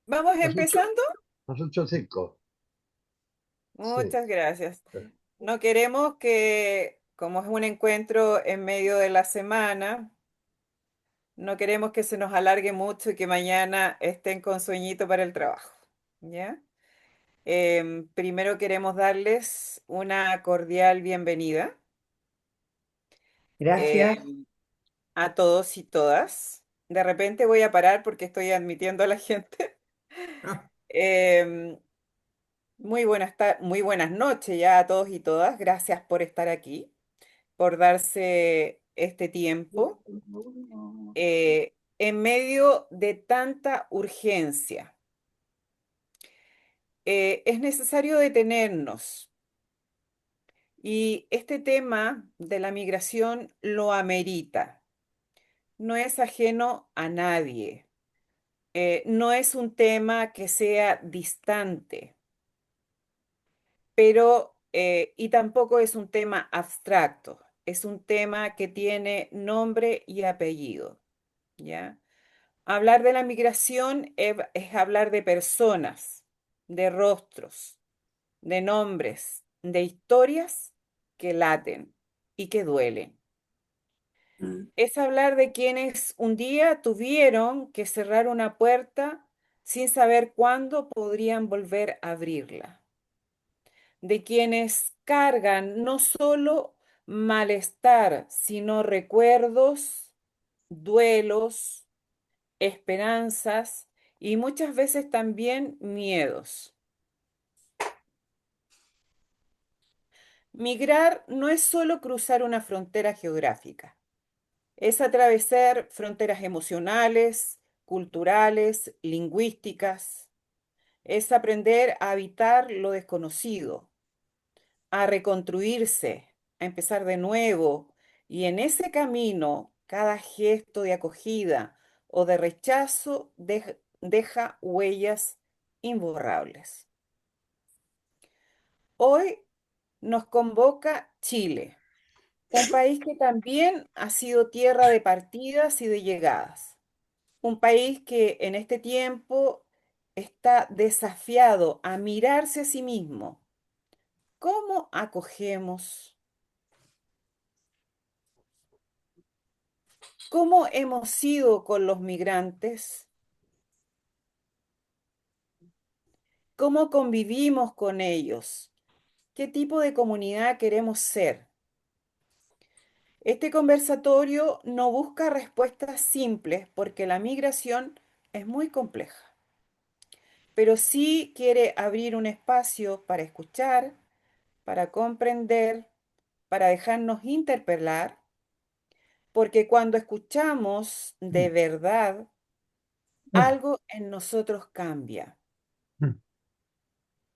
¿Vamos Las ocho, empezando? las 8:05. Sí. Muchas gracias. No queremos que, como es un encuentro en medio de la semana, no queremos que se nos alargue mucho y que mañana estén con sueñito para el trabajo. ¿Ya? Primero queremos darles una cordial bienvenida Gracias. em, a todos y todas. De repente voy a parar porque estoy admitiendo a la gente. Em, muy buenas noches ya a todos y todas. Gracias por estar aquí, por darse este tiempo en medio de tanta urgencia. Es necesario detenernos y este tema de la migración lo amerita. No es ajeno a nadie. No es un tema que sea distante, pero y tampoco es un tema abstracto. Es un tema que tiene nombre y apellido, ¿ya? Hablar de la migración es hablar de personas, de rostros, de nombres, de historias que laten y que duelen. Es hablar de quienes un día tuvieron que cerrar una puerta sin saber cuándo podrían volver a abrirla. De quienes cargan no solo malestar, sino recuerdos, duelos, esperanzas y muchas veces también miedos. Migrar no es solo cruzar una frontera geográfica, es atravesar fronteras emocionales, culturales, lingüísticas, es aprender a habitar lo desconocido, a reconstruirse, a empezar de nuevo, y en ese camino cada gesto de acogida o de rechazo deja huellas imborrables. Hoy nos convoca Chile, un país que también ha sido tierra de partidas y de llegadas, un país que en este tiempo está desafiado a mirarse a sí mismo. ¿Cómo acogemos? ¿Cómo hemos sido con los migrantes? ¿Cómo convivimos con ellos? ¿Qué tipo de comunidad queremos ser? Este conversatorio no busca respuestas simples porque la migración es muy compleja, pero sí quiere abrir un espacio para escuchar, para comprender, para dejarnos interpelar, porque cuando escuchamos de verdad, algo en nosotros cambia.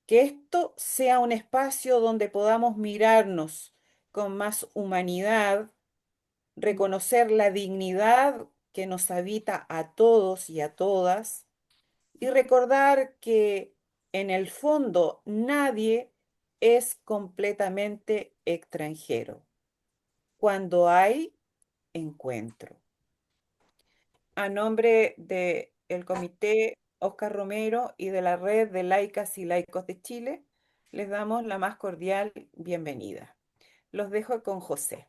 Que esto sea un espacio donde podamos mirarnos con más humanidad, reconocer la dignidad que nos habita a todos y a todas y recordar que en el fondo nadie es completamente extranjero cuando hay encuentro. A nombre del Comité Oscar Romero y de la Red de Laicas y Laicos de Chile, les damos la más cordial bienvenida. Los dejo con José.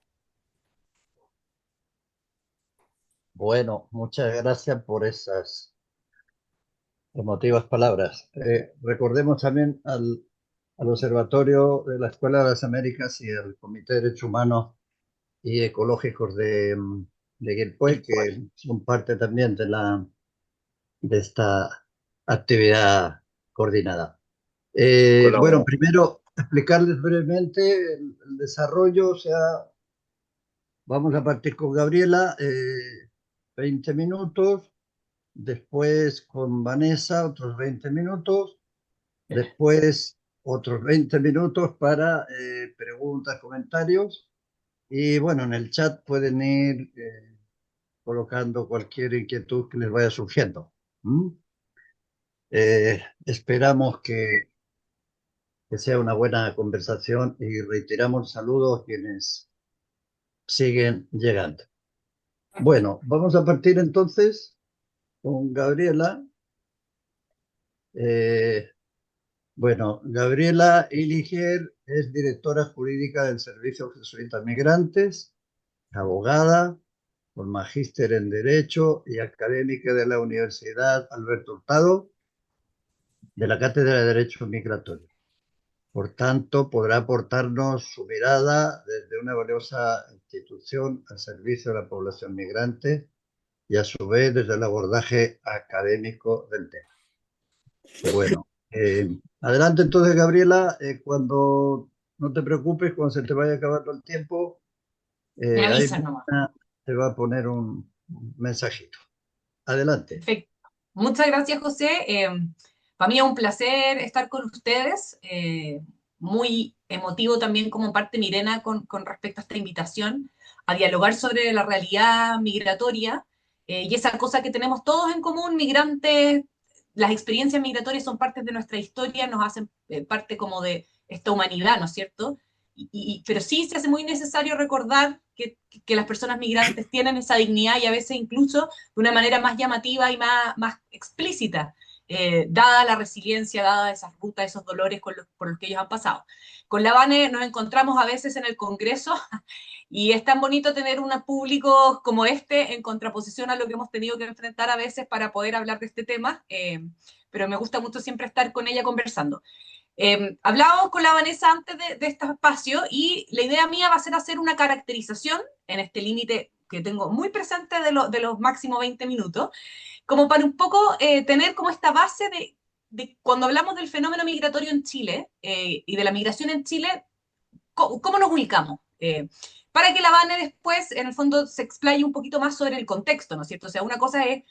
Bueno, muchas gracias por esas emotivas palabras. Recordemos también al Observatorio de la Escuela de las Américas y al Comité de Derechos Humanos y Ecológicos de Guilpué, que son parte también de esta actividad coordinada. Bueno, primero explicarles brevemente el desarrollo, o sea, vamos a partir con Gabriela, 20 minutos, después con Vanessa, otros 20 minutos, después otros 20 minutos para preguntas, comentarios, y bueno, en el chat pueden ir colocando cualquier inquietud que les vaya surgiendo. ¿Mm? Esperamos que sea una buena conversación y reiteramos saludos a quienes siguen llegando. Bueno, vamos a partir entonces con Gabriela. Eh, bueno, Gabriela Iliger es directora jurídica del Servicio Jesuita Migrantes, abogada, con magíster en Derecho y académica de la Universidad Alberto Hurtado de la Cátedra de Derecho Migratorio. Por tanto, podrá aportarnos su mirada desde una valiosa institución al servicio de la población migrante y a su vez desde el abordaje académico del tema. Bueno, adelante entonces, Gabriela, cuando no te preocupes, cuando se te vaya acabando el tiempo, Me ahí avisas nomás. te va a poner un mensajito. Adelante. Perfecto. Muchas gracias, José. Para mí es un placer estar con ustedes. Muy emotivo también como parte Mirena con respecto a esta invitación a dialogar sobre la realidad migratoria y esa cosa que tenemos todos en común, migrantes. Las experiencias migratorias son partes de nuestra historia, nos hacen parte como de esta humanidad, ¿no es cierto? Pero sí se hace muy necesario recordar que las personas migrantes tienen esa dignidad y a veces incluso de una manera más llamativa y más explícita, dada la resiliencia, dada esas rutas, esos dolores por los que ellos han pasado. Con la Vane nos encontramos a veces en el Congreso y es tan bonito tener un público como este en contraposición a lo que hemos tenido que enfrentar a veces para poder hablar de este tema, pero me gusta mucho siempre estar con ella conversando. Hablábamos con la Vanessa antes de este espacio y la idea mía va a ser hacer una caracterización en este límite que tengo muy presente de los máximos 20 minutos, como para un poco tener como esta base de cuando hablamos del fenómeno migratorio en Chile y de la migración en Chile, ¿cómo nos ubicamos? Para que la Vane después, en el fondo, se explaye un poquito más sobre el contexto, ¿no es cierto? O sea, una cosa es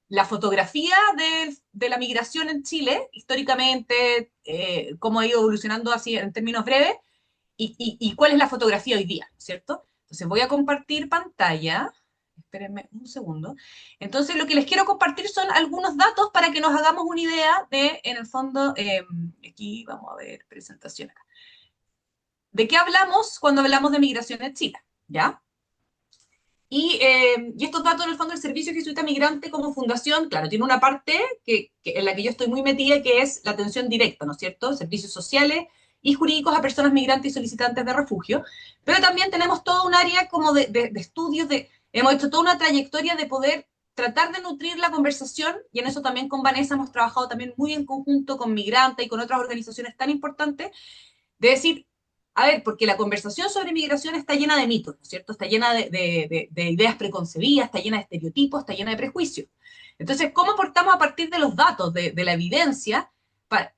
la fotografía de la migración en Chile, históricamente, cómo ha ido evolucionando así en términos breves, y cuál es la fotografía hoy día, ¿cierto? Entonces voy a compartir pantalla. Espérenme un segundo. Entonces, lo que les quiero compartir son algunos datos para que nos hagamos una idea de, en el fondo, aquí vamos a ver presentación acá. ¿De qué hablamos cuando hablamos de migración en Chile? ¿Ya? Y estos datos, en el fondo, el Servicio Jesuita Migrante como fundación, claro, tiene una parte en la que yo estoy muy metida, que es la atención directa, ¿no es cierto? Servicios sociales y jurídicos a personas migrantes y solicitantes de refugio. Pero también tenemos todo un área como de estudios, hemos hecho toda una trayectoria de poder tratar de nutrir la conversación, y en eso también con Vanessa hemos trabajado también muy en conjunto con Migranta y con otras organizaciones tan importantes, de decir, a ver, porque la conversación sobre migración está llena de mitos, ¿no es cierto? Está llena de ideas preconcebidas, está llena de estereotipos, está llena de prejuicios. Entonces, ¿cómo aportamos a partir de los datos, de la evidencia, para,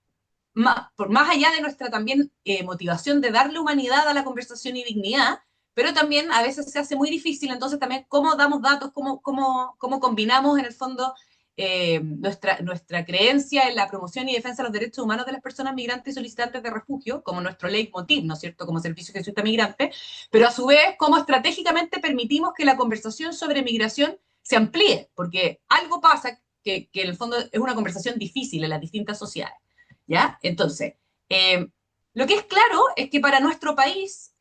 por más allá de nuestra también motivación de darle humanidad a la conversación y dignidad, pero también a veces se hace muy difícil, entonces también cómo damos datos, cómo combinamos en el fondo nuestra creencia en la promoción y defensa de los derechos humanos de las personas migrantes y solicitantes de refugio, como nuestro leitmotiv, ¿no es cierto?, como servicio jesuita migrante, pero a su vez, cómo estratégicamente permitimos que la conversación sobre migración se amplíe, porque algo pasa que en el fondo es una conversación difícil en las distintas sociedades, ¿ya? Entonces, lo que es claro es que para nuestro país,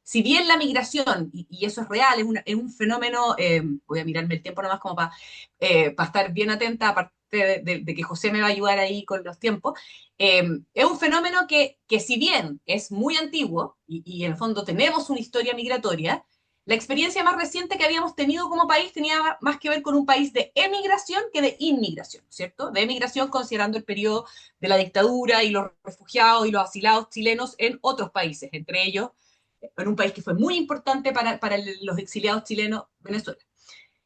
si bien la migración, y eso es real, es un fenómeno, voy a mirarme el tiempo nomás como para estar bien atenta, aparte de que José me va a ayudar ahí con los tiempos, es un fenómeno que si bien es muy antiguo, y en el fondo tenemos una historia migratoria, la experiencia más reciente que habíamos tenido como país tenía más que ver con un país de emigración que de inmigración, ¿cierto? De emigración considerando el periodo de la dictadura y los refugiados y los asilados chilenos en otros países, entre ellos en un país que fue muy importante para los exiliados chilenos, Venezuela.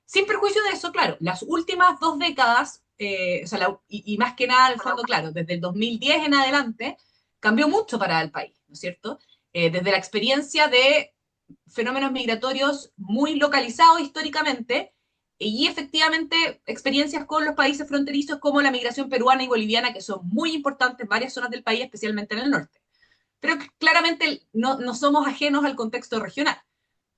Sin perjuicio de eso, claro, las últimas 2 décadas, o sea, y más que nada, al fondo, claro, desde el 2010 en adelante, cambió mucho para el país, ¿no es cierto? Desde la experiencia de fenómenos migratorios muy localizados históricamente y efectivamente experiencias con los países fronterizos como la migración peruana y boliviana, que son muy importantes en varias zonas del país, especialmente en el norte. Pero claramente no somos ajenos al contexto regional.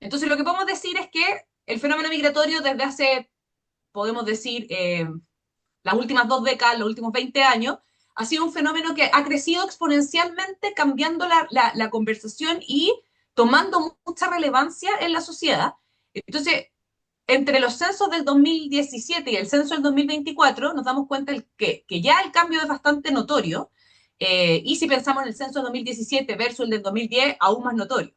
Entonces, lo que podemos decir es que el fenómeno migratorio desde hace, podemos decir, las últimas 2 décadas, los últimos 20 años, ha sido un fenómeno que ha crecido exponencialmente, cambiando la conversación y tomando mucha relevancia en la sociedad. Entonces, entre los censos del 2017 y el censo del 2024 nos damos cuenta que ya el cambio es bastante notorio, y si pensamos en el censo del 2017 versus el del 2010, aún más notorio.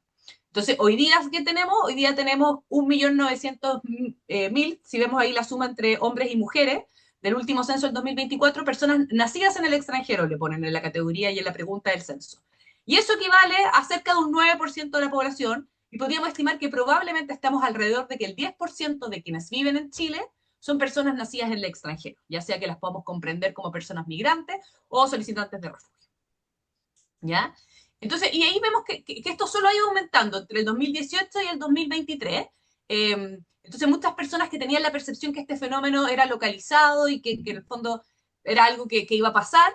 Entonces, hoy día, ¿qué tenemos? Hoy día tenemos 1.900.000, si vemos ahí la suma entre hombres y mujeres, del último censo del 2024, personas nacidas en el extranjero, le ponen en la categoría y en la pregunta del censo. Y eso equivale a cerca de un 9% de la población, y podríamos estimar que probablemente estamos alrededor de que el 10% de quienes viven en Chile son personas nacidas en el extranjero, ya sea que las podamos comprender como personas migrantes o solicitantes de refugio. ¿Ya? Entonces, y ahí vemos que esto solo ha ido aumentando entre el 2018 y el 2023. Entonces, muchas personas que tenían la percepción que este fenómeno era localizado y que en el fondo era algo que iba a pasar,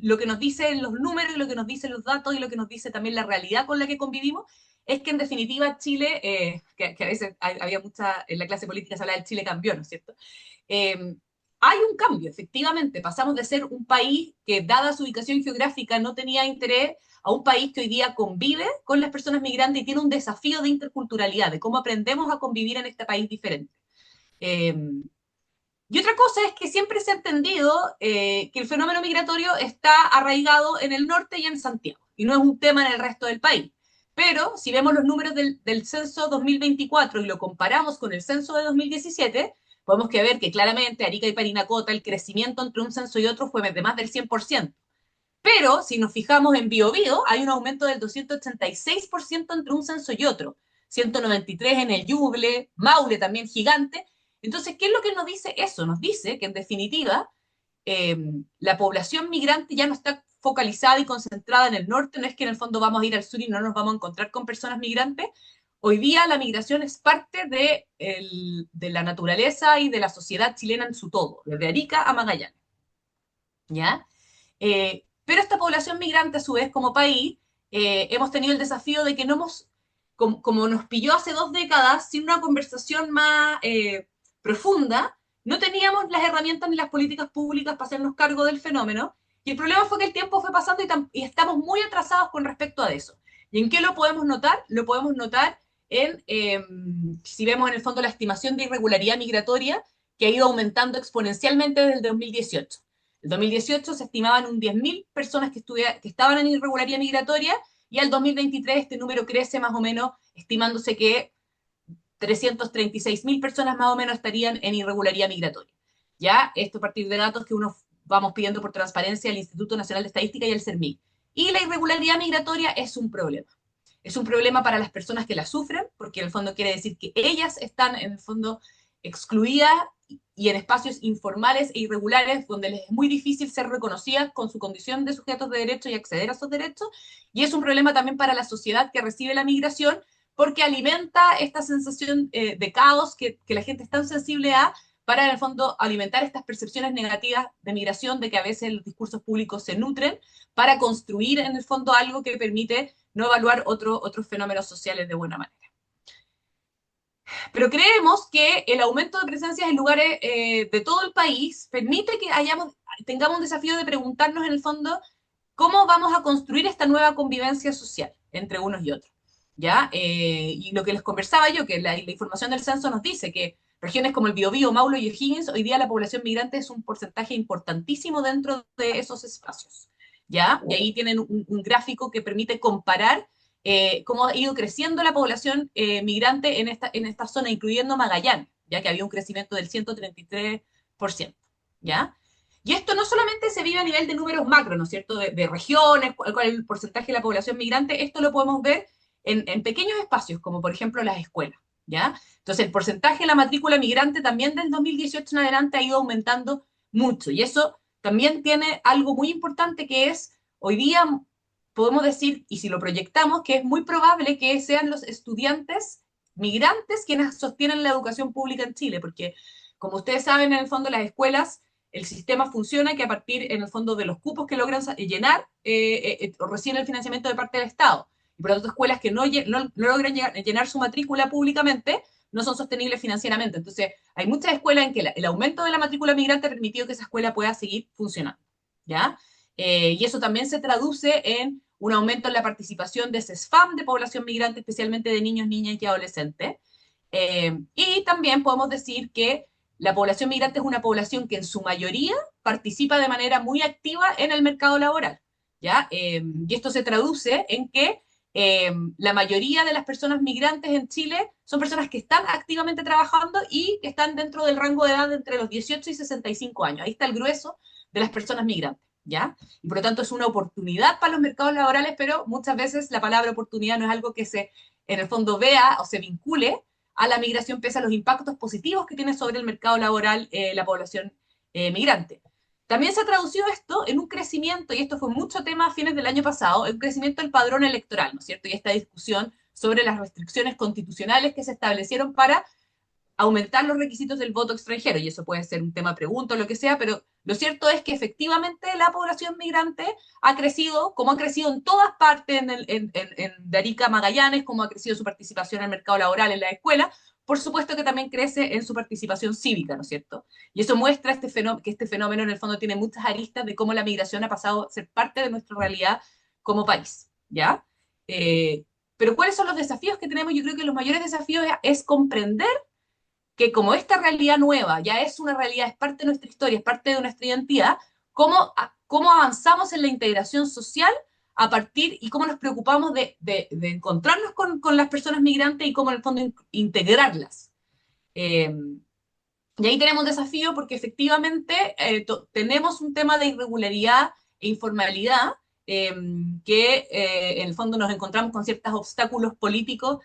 lo que nos dicen los números, lo que nos dicen los datos y lo que nos dice también la realidad con la que convivimos, es que en definitiva Chile, que a veces había mucha, en la clase política se habla del Chile cambió, ¿no es cierto? Eh, hay un cambio, efectivamente. Pasamos de ser un país que, dada su ubicación geográfica, no tenía interés, a un país que hoy día convive con las personas migrantes y tiene un desafío de interculturalidad, de cómo aprendemos a convivir en este país diferente. Eh, y otra cosa es que siempre se ha entendido que el fenómeno migratorio está arraigado en el norte y en Santiago, y no es un tema en el resto del país. Pero si vemos los números del censo 2024 y lo comparamos con el censo de 2017, podemos ver que claramente Arica y Parinacota, el crecimiento entre un censo y otro fue de más del 100%. Pero si nos fijamos en Biobío, hay un aumento del 286% entre un censo y otro. 193 en el Ñuble, Maule también gigante. Entonces, ¿qué es lo que nos dice eso? Nos dice que en definitiva eh, la población migrante ya no está focalizada y concentrada en el norte, no es que en el fondo vamos a ir al sur y no nos vamos a encontrar con personas migrantes. Hoy día la migración es parte de la naturaleza y de la sociedad chilena en su todo, desde Arica a Magallanes. ¿Ya? Pero esta población migrante, a su vez, como país, hemos tenido el desafío de que no hemos, como nos pilló hace 2 décadas, sin una conversación más profunda, no teníamos las herramientas ni las políticas públicas para hacernos cargo del fenómeno. Y el problema fue que el tiempo fue pasando y estamos muy atrasados con respecto a eso. ¿Y en qué lo podemos notar? Lo podemos notar en, si vemos en el fondo la estimación de irregularidad migratoria, que ha ido aumentando exponencialmente desde el 2018. En 2018 se estimaban un 10.000 personas que estaban en irregularidad migratoria, y al 2023 este número crece más o menos, estimándose que 336.000 personas más o menos estarían en irregularidad migratoria. ¿Ya? Esto a partir de datos que uno vamos pidiendo por transparencia al Instituto Nacional de Estadística y al CERMIC. Y la irregularidad migratoria es un problema. Es un problema para las personas que la sufren, porque en el fondo quiere decir que ellas están en el fondo excluidas y en espacios informales e irregulares donde les es muy difícil ser reconocidas con su condición de sujetos de derecho y acceder a esos derechos. Y es un problema también para la sociedad que recibe la migración, porque alimenta esta sensación de caos que la gente es tan sensible a, para en el fondo alimentar estas percepciones negativas de migración, de que a veces los discursos públicos se nutren para construir en el fondo algo que permite no evaluar otros fenómenos sociales de buena manera. Pero creemos que el aumento de presencias en lugares de todo el país permite que tengamos un desafío de preguntarnos en el fondo cómo vamos a construir esta nueva convivencia social entre unos y otros. ¿Ya? Y lo que les conversaba yo, que la información del censo nos dice que regiones como el Biobío, Maulo y O'Higgins, hoy día la población migrante es un porcentaje importantísimo dentro de esos espacios. ¿Ya? Y ahí tienen un gráfico que permite comparar cómo ha ido creciendo la población migrante en esta zona, incluyendo Magallanes, ya que había un crecimiento del 133%, ¿ya? Y esto no solamente se vive a nivel de números macro, ¿no es cierto?, de regiones, cuál es el porcentaje de la población migrante, esto lo podemos ver en pequeños espacios, como por ejemplo las escuelas, ¿ya? Entonces, el porcentaje de la matrícula migrante también del 2018 en adelante ha ido aumentando mucho, y eso también tiene algo muy importante, que es, hoy día podemos decir, y si lo proyectamos, que es muy probable que sean los estudiantes migrantes quienes sostienen la educación pública en Chile, porque como ustedes saben, en el fondo las escuelas, el sistema funciona que a partir, en el fondo, de los cupos que logran llenar, reciben el financiamiento de parte del Estado. Y por lo tanto, escuelas que no logran llenar su matrícula públicamente no son sostenibles financieramente. Entonces, hay muchas escuelas en que el aumento de la matrícula migrante ha permitido que esa escuela pueda seguir funcionando, ¿ya? Y eso también se traduce en un aumento en la participación de CESFAM de población migrante, especialmente de niños, niñas y adolescentes. Y también podemos decir que la población migrante es una población que en su mayoría participa de manera muy activa en el mercado laboral, ¿ya? Y esto se traduce en que la mayoría de las personas migrantes en Chile son personas que están activamente trabajando y que están dentro del rango de edad de entre los 18 y 65 años. Ahí está el grueso de las personas migrantes, ¿ya? Y por lo tanto es una oportunidad para los mercados laborales, pero muchas veces la palabra oportunidad no es algo que se, en el fondo, vea o se vincule a la migración pese a los impactos positivos que tiene sobre el mercado laboral la población migrante. También se ha traducido esto en un crecimiento, y esto fue mucho tema a fines del año pasado, en un crecimiento del padrón electoral, ¿no es cierto? Y esta discusión sobre las restricciones constitucionales que se establecieron para aumentar los requisitos del voto extranjero, y eso puede ser un tema pregunta o lo que sea, pero lo cierto es que efectivamente la población migrante ha crecido, como ha crecido en todas partes de Arica Magallanes, como ha crecido su participación en el mercado laboral, en la escuela, por supuesto que también crece en su participación cívica, ¿no es cierto? Y eso muestra que este fenómeno en el fondo tiene muchas aristas de cómo la migración ha pasado a ser parte de nuestra realidad como país, ¿ya? Pero ¿cuáles son los desafíos que tenemos? Yo creo que los mayores desafíos es comprender que como esta realidad nueva ya es una realidad, es parte de nuestra historia, es parte de nuestra identidad, cómo avanzamos en la integración social a partir y cómo nos preocupamos de encontrarnos con las personas migrantes y cómo en el fondo integrarlas. Eh, y ahí tenemos un desafío porque efectivamente tenemos un tema de irregularidad e informalidad eh, que en el fondo nos encontramos con ciertos obstáculos políticos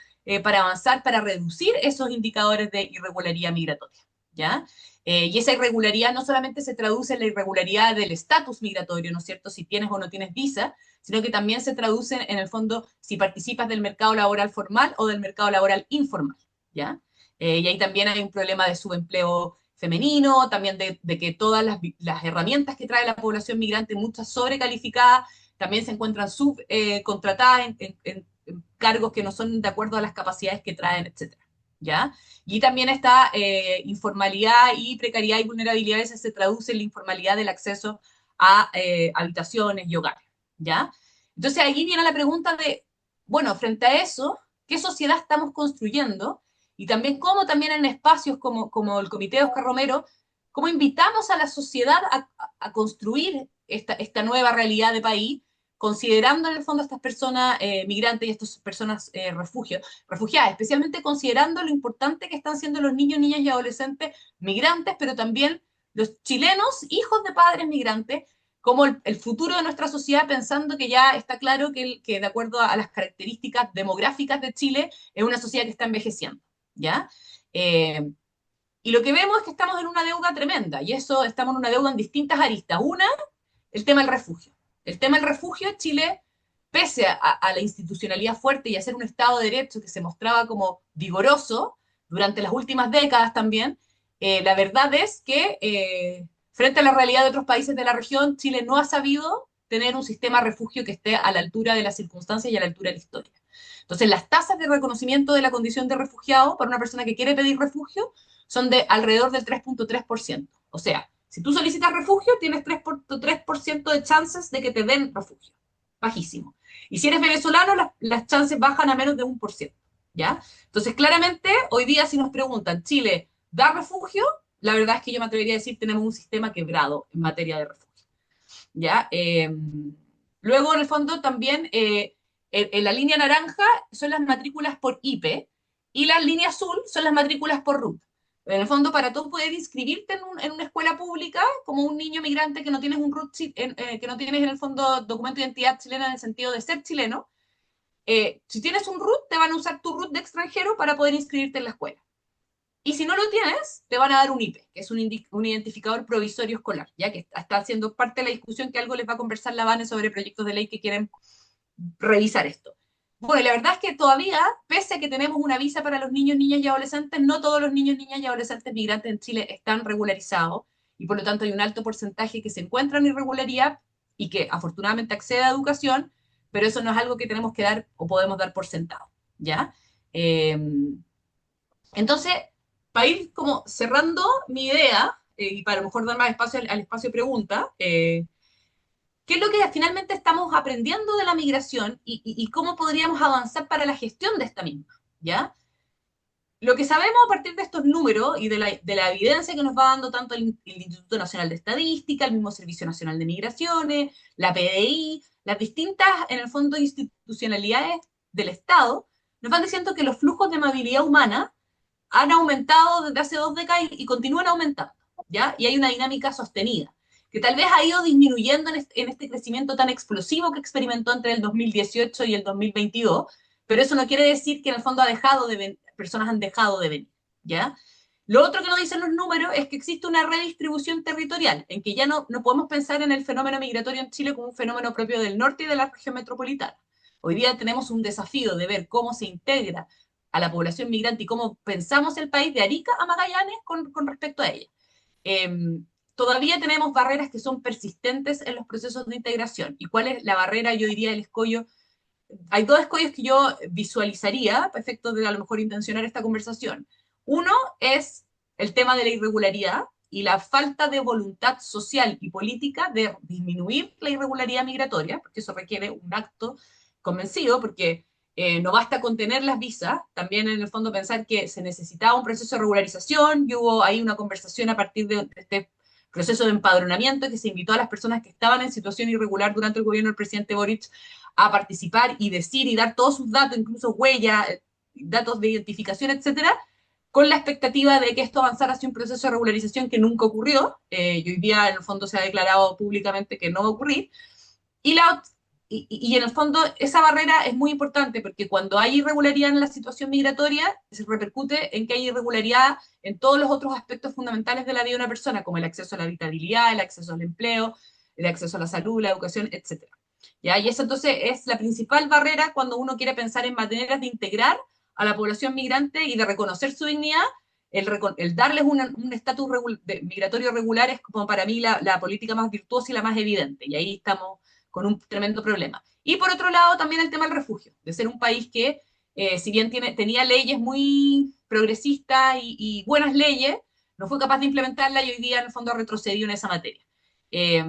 para avanzar, para reducir esos indicadores de irregularidad migratoria, ¿ya? Y esa irregularidad no solamente se traduce en la irregularidad del estatus migratorio, ¿no es cierto? Si tienes o no tienes visa, sino que también se traduce en el fondo si participas del mercado laboral formal o del mercado laboral informal, ¿ya? Y ahí también hay un problema de subempleo femenino, también de que todas las herramientas que trae la población migrante, muchas sobrecalificadas, también se encuentran subcontratadas en cargos que no son de acuerdo a las capacidades que traen, etcétera. ¿Ya? Y también esta informalidad y precariedad y vulnerabilidad a veces se traduce en la informalidad del acceso a habitaciones y hogares. ¿Ya? Entonces aquí viene la pregunta de, bueno, frente a eso, ¿qué sociedad estamos construyendo? Y también cómo también en espacios como el Comité de Oscar Romero, cómo invitamos a la sociedad a construir esta nueva realidad de país, considerando en el fondo a estas personas migrantes y a estas personas refugiadas, especialmente considerando lo importante que están siendo los niños, niñas y adolescentes migrantes, pero también los chilenos, hijos de padres migrantes, como el futuro de nuestra sociedad, pensando que ya está claro que de acuerdo a las características demográficas de Chile, es una sociedad que está envejeciendo. ¿Ya? Y lo que vemos es que estamos en una deuda tremenda, y eso estamos en una deuda en distintas aristas. Una, el tema del refugio. El tema del refugio, Chile, pese a la institucionalidad fuerte y a ser un Estado de Derecho que se mostraba como vigoroso durante las últimas décadas también, la verdad es que frente a la realidad de otros países de la región, Chile no ha sabido tener un sistema de refugio que esté a la altura de las circunstancias y a la altura de la historia. Entonces, las tasas de reconocimiento de la condición de refugiado para una persona que quiere pedir refugio son de alrededor del 3,3%. O sea, si tú solicitas refugio, tienes 3% de chances de que te den refugio. Bajísimo. Y si eres venezolano, las chances bajan a menos de 1%. ¿Ya? Entonces, claramente, hoy día si nos preguntan, ¿Chile da refugio? La verdad es que yo me atrevería a decir tenemos un sistema quebrado en materia de refugio. ¿Ya? Luego, en el fondo, también en la línea naranja son las matrículas por IPE y la línea azul son las matrículas por RUT. En el fondo, para tú poder inscribirte en una escuela pública como un niño migrante que no tienes un RUT, que no tienes en el fondo documento de identidad chilena en el sentido de ser chileno, si tienes un RUT, te van a usar tu RUT de extranjero para poder inscribirte en la escuela. Y si no lo tienes, te van a dar un IPE, que es un identificador provisorio escolar, ya que está haciendo parte de la discusión que algo les va a conversar la Vane sobre proyectos de ley que quieren revisar esto. Bueno, la verdad es que todavía, pese a que tenemos una visa para los niños, niñas y adolescentes, no todos los niños, niñas y adolescentes migrantes en Chile están regularizados y por lo tanto hay un alto porcentaje que se encuentra en irregularidad y que afortunadamente accede a educación, pero eso no es algo que tenemos que dar o podemos dar por sentado, ¿ya? Eh, entonces, para ir como cerrando mi idea y para a lo mejor dar más espacio al espacio de pregunta, ¿qué es lo que finalmente estamos aprendiendo de la migración y cómo podríamos avanzar para la gestión de esta misma? ¿Ya? lo que sabemos a partir de estos números y de la evidencia que nos va dando tanto el Instituto Nacional de Estadística, el mismo Servicio Nacional de Migraciones, la PDI, las distintas, en el fondo, institucionalidades del Estado, nos van diciendo que los flujos de movilidad humana han aumentado desde hace 2 décadas y continúan aumentando, ¿ya? Y hay una dinámica sostenida, que tal vez ha ido disminuyendo en este crecimiento tan explosivo que experimentó entre el 2018 y el 2022, pero eso no quiere decir que en el fondo personas han dejado de venir, ¿ya? Lo otro que nos dicen los números es que existe una redistribución territorial, en que ya no podemos pensar en el fenómeno migratorio en Chile como un fenómeno propio del norte y de la región metropolitana. Hoy día tenemos un desafío de ver cómo se integra a la población migrante y cómo pensamos el país de Arica a Magallanes con respecto a ella. Eh, Todavía tenemos barreras que son persistentes en los procesos de integración. ¿Y cuál es la barrera? Yo diría el escollo. Hay dos escollos que yo visualizaría, a efectos de a lo mejor intencionar esta conversación. Uno es el tema de la irregularidad y la falta de voluntad social y política de disminuir la irregularidad migratoria, porque eso requiere un acto convencido, porque no basta con tener las visas, también en el fondo pensar que se necesitaba un proceso de regularización, y hubo ahí una conversación a partir de este proceso de empadronamiento que se invitó a las personas que estaban en situación irregular durante el gobierno del presidente Boric a participar y decir y dar todos sus datos, incluso huellas, datos de identificación, etcétera, con la expectativa de que esto avanzara hacia un proceso de regularización que nunca ocurrió, y hoy día en el fondo se ha declarado públicamente que no va a ocurrir, y, y en el fondo esa barrera es muy importante porque cuando hay irregularidad en la situación migratoria, se repercute en que hay irregularidad en todos los otros aspectos fundamentales de la vida de una persona, como el acceso a la habitabilidad, el acceso al empleo, el acceso a la salud, la educación, etcétera. ¿Ya? Y eso entonces es la principal barrera cuando uno quiere pensar en maneras de integrar a la población migrante y de reconocer su dignidad. El darles un estatus migratorio regular es como para mí la política más virtuosa y la más evidente. Y ahí estamos con un tremendo problema. Y por otro lado, también el tema del refugio, de ser un país que, si bien tenía leyes muy progresistas y buenas leyes, no fue capaz de implementarla y hoy día en el fondo ha retrocedido en esa materia. Eh,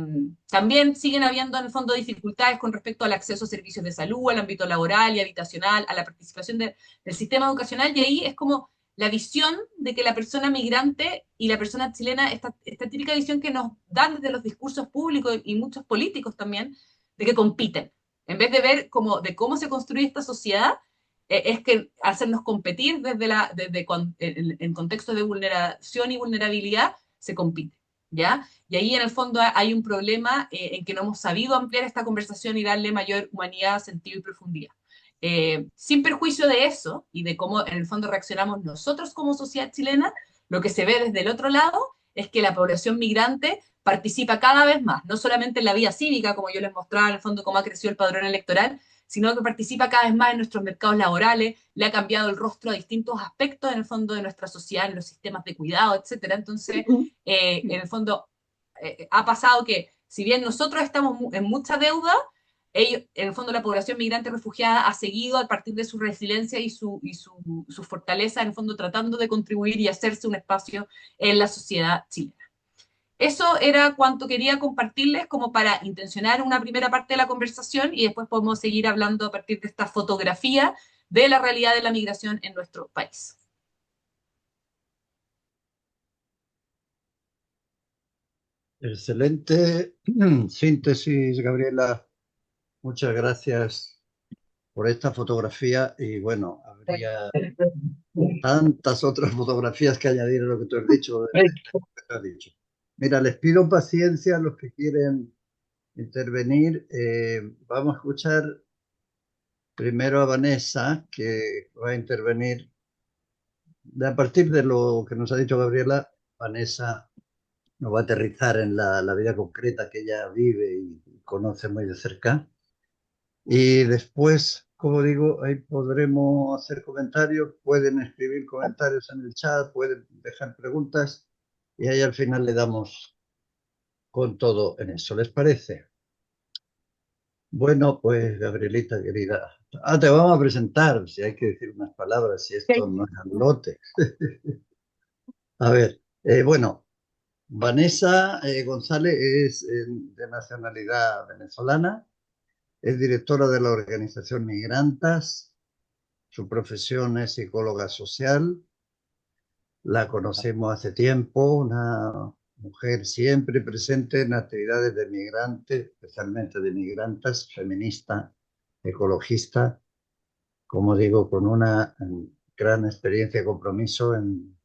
También siguen habiendo en el fondo dificultades con respecto al acceso a servicios de salud, al ámbito laboral y habitacional, a la participación del sistema educacional, y ahí es como la visión de que la persona migrante y la persona chilena, esta típica visión que nos dan desde los discursos públicos y muchos políticos también, de que compiten. En vez de ver de cómo se construye esta sociedad, es que hacernos competir en contextos de vulneración y vulnerabilidad, se compite, ¿ya? Y ahí en el fondo hay un problema en que no hemos sabido ampliar esta conversación y darle mayor humanidad, sentido y profundidad. Sin perjuicio de eso y de cómo en el fondo reaccionamos nosotros como sociedad chilena, lo que se ve desde el otro lado es que la población migrante participa cada vez más, no solamente en la vida cívica, como yo les mostraba en el fondo cómo ha crecido el padrón electoral, sino que participa cada vez más en nuestros mercados laborales, le ha cambiado el rostro a distintos aspectos en el fondo de nuestra sociedad, en los sistemas de cuidado, etcétera. Entonces, en el fondo, ha pasado que, si bien nosotros estamos en mucha deuda, ellos, en el fondo la población migrante refugiada ha seguido a partir de su resiliencia y su fortaleza, en el fondo tratando de contribuir y hacerse un espacio en la sociedad chilena. Eso era cuanto quería compartirles como para intencionar una primera parte de la conversación y después podemos seguir hablando a partir de esta fotografía de la realidad de la migración en nuestro país. Excelente síntesis, Gabriela. Muchas gracias por esta fotografía y bueno, habría tantas otras fotografías que añadir a lo que tú has dicho, has dicho. Mira, les pido paciencia a los que quieren intervenir. Vamos a escuchar primero a Vanessa, que va a intervenir. A partir de lo que nos ha dicho Gabriela, Vanessa nos va a aterrizar en la vida concreta que ella vive y conoce muy de cerca. Y después, como digo, ahí podremos hacer comentarios, pueden escribir comentarios en el chat, pueden dejar preguntas y ahí al final le damos con todo en eso. ¿Les parece? Bueno, pues Gabrielita querida. Te vamos a presentar, si hay que decir unas palabras, si esto no es al lote. A ver, bueno, Vanessa González es de nacionalidad venezolana, es directora de la organización Migrantas, su profesión es psicóloga social, La conocemos hace tiempo, una mujer siempre presente en actividades de migrantes, especialmente de migrantes, feminista, ecologista, como digo, con una gran experiencia y compromiso en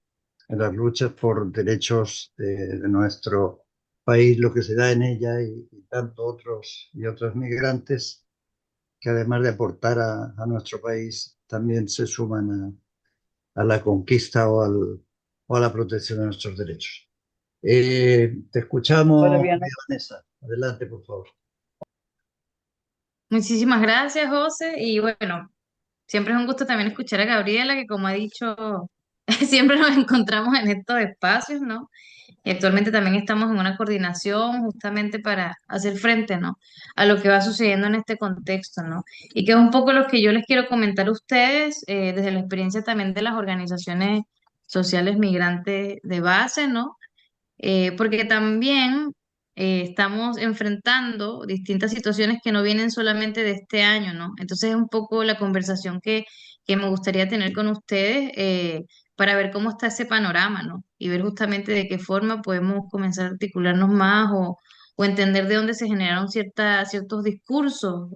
las luchas por derechos de nuestro país, lo que se da en ella y tanto otros y otros migrantes que además de aportar a nuestro país, también se suman a la conquista o a la protección de nuestros derechos. Te escuchamos, Boliviana. María Vanessa. Adelante, por favor. Muchísimas gracias, José. Y bueno, siempre es un gusto también escuchar a Gabriela, que como ha dicho, siempre nos encontramos en estos espacios, ¿no? Y actualmente también estamos en una coordinación justamente para hacer frente, ¿no? A lo que va sucediendo en este contexto, ¿no? Y que es un poco lo que yo les quiero comentar a ustedes desde la experiencia también de las organizaciones sociales migrantes de base, ¿no? Porque también estamos enfrentando distintas situaciones que no vienen solamente de este año, ¿no? Entonces es un poco la conversación que me gustaría tener con ustedes para ver cómo está ese panorama, ¿no? Y ver justamente de qué forma podemos comenzar a articularnos más o entender de dónde se generaron ciertos discursos,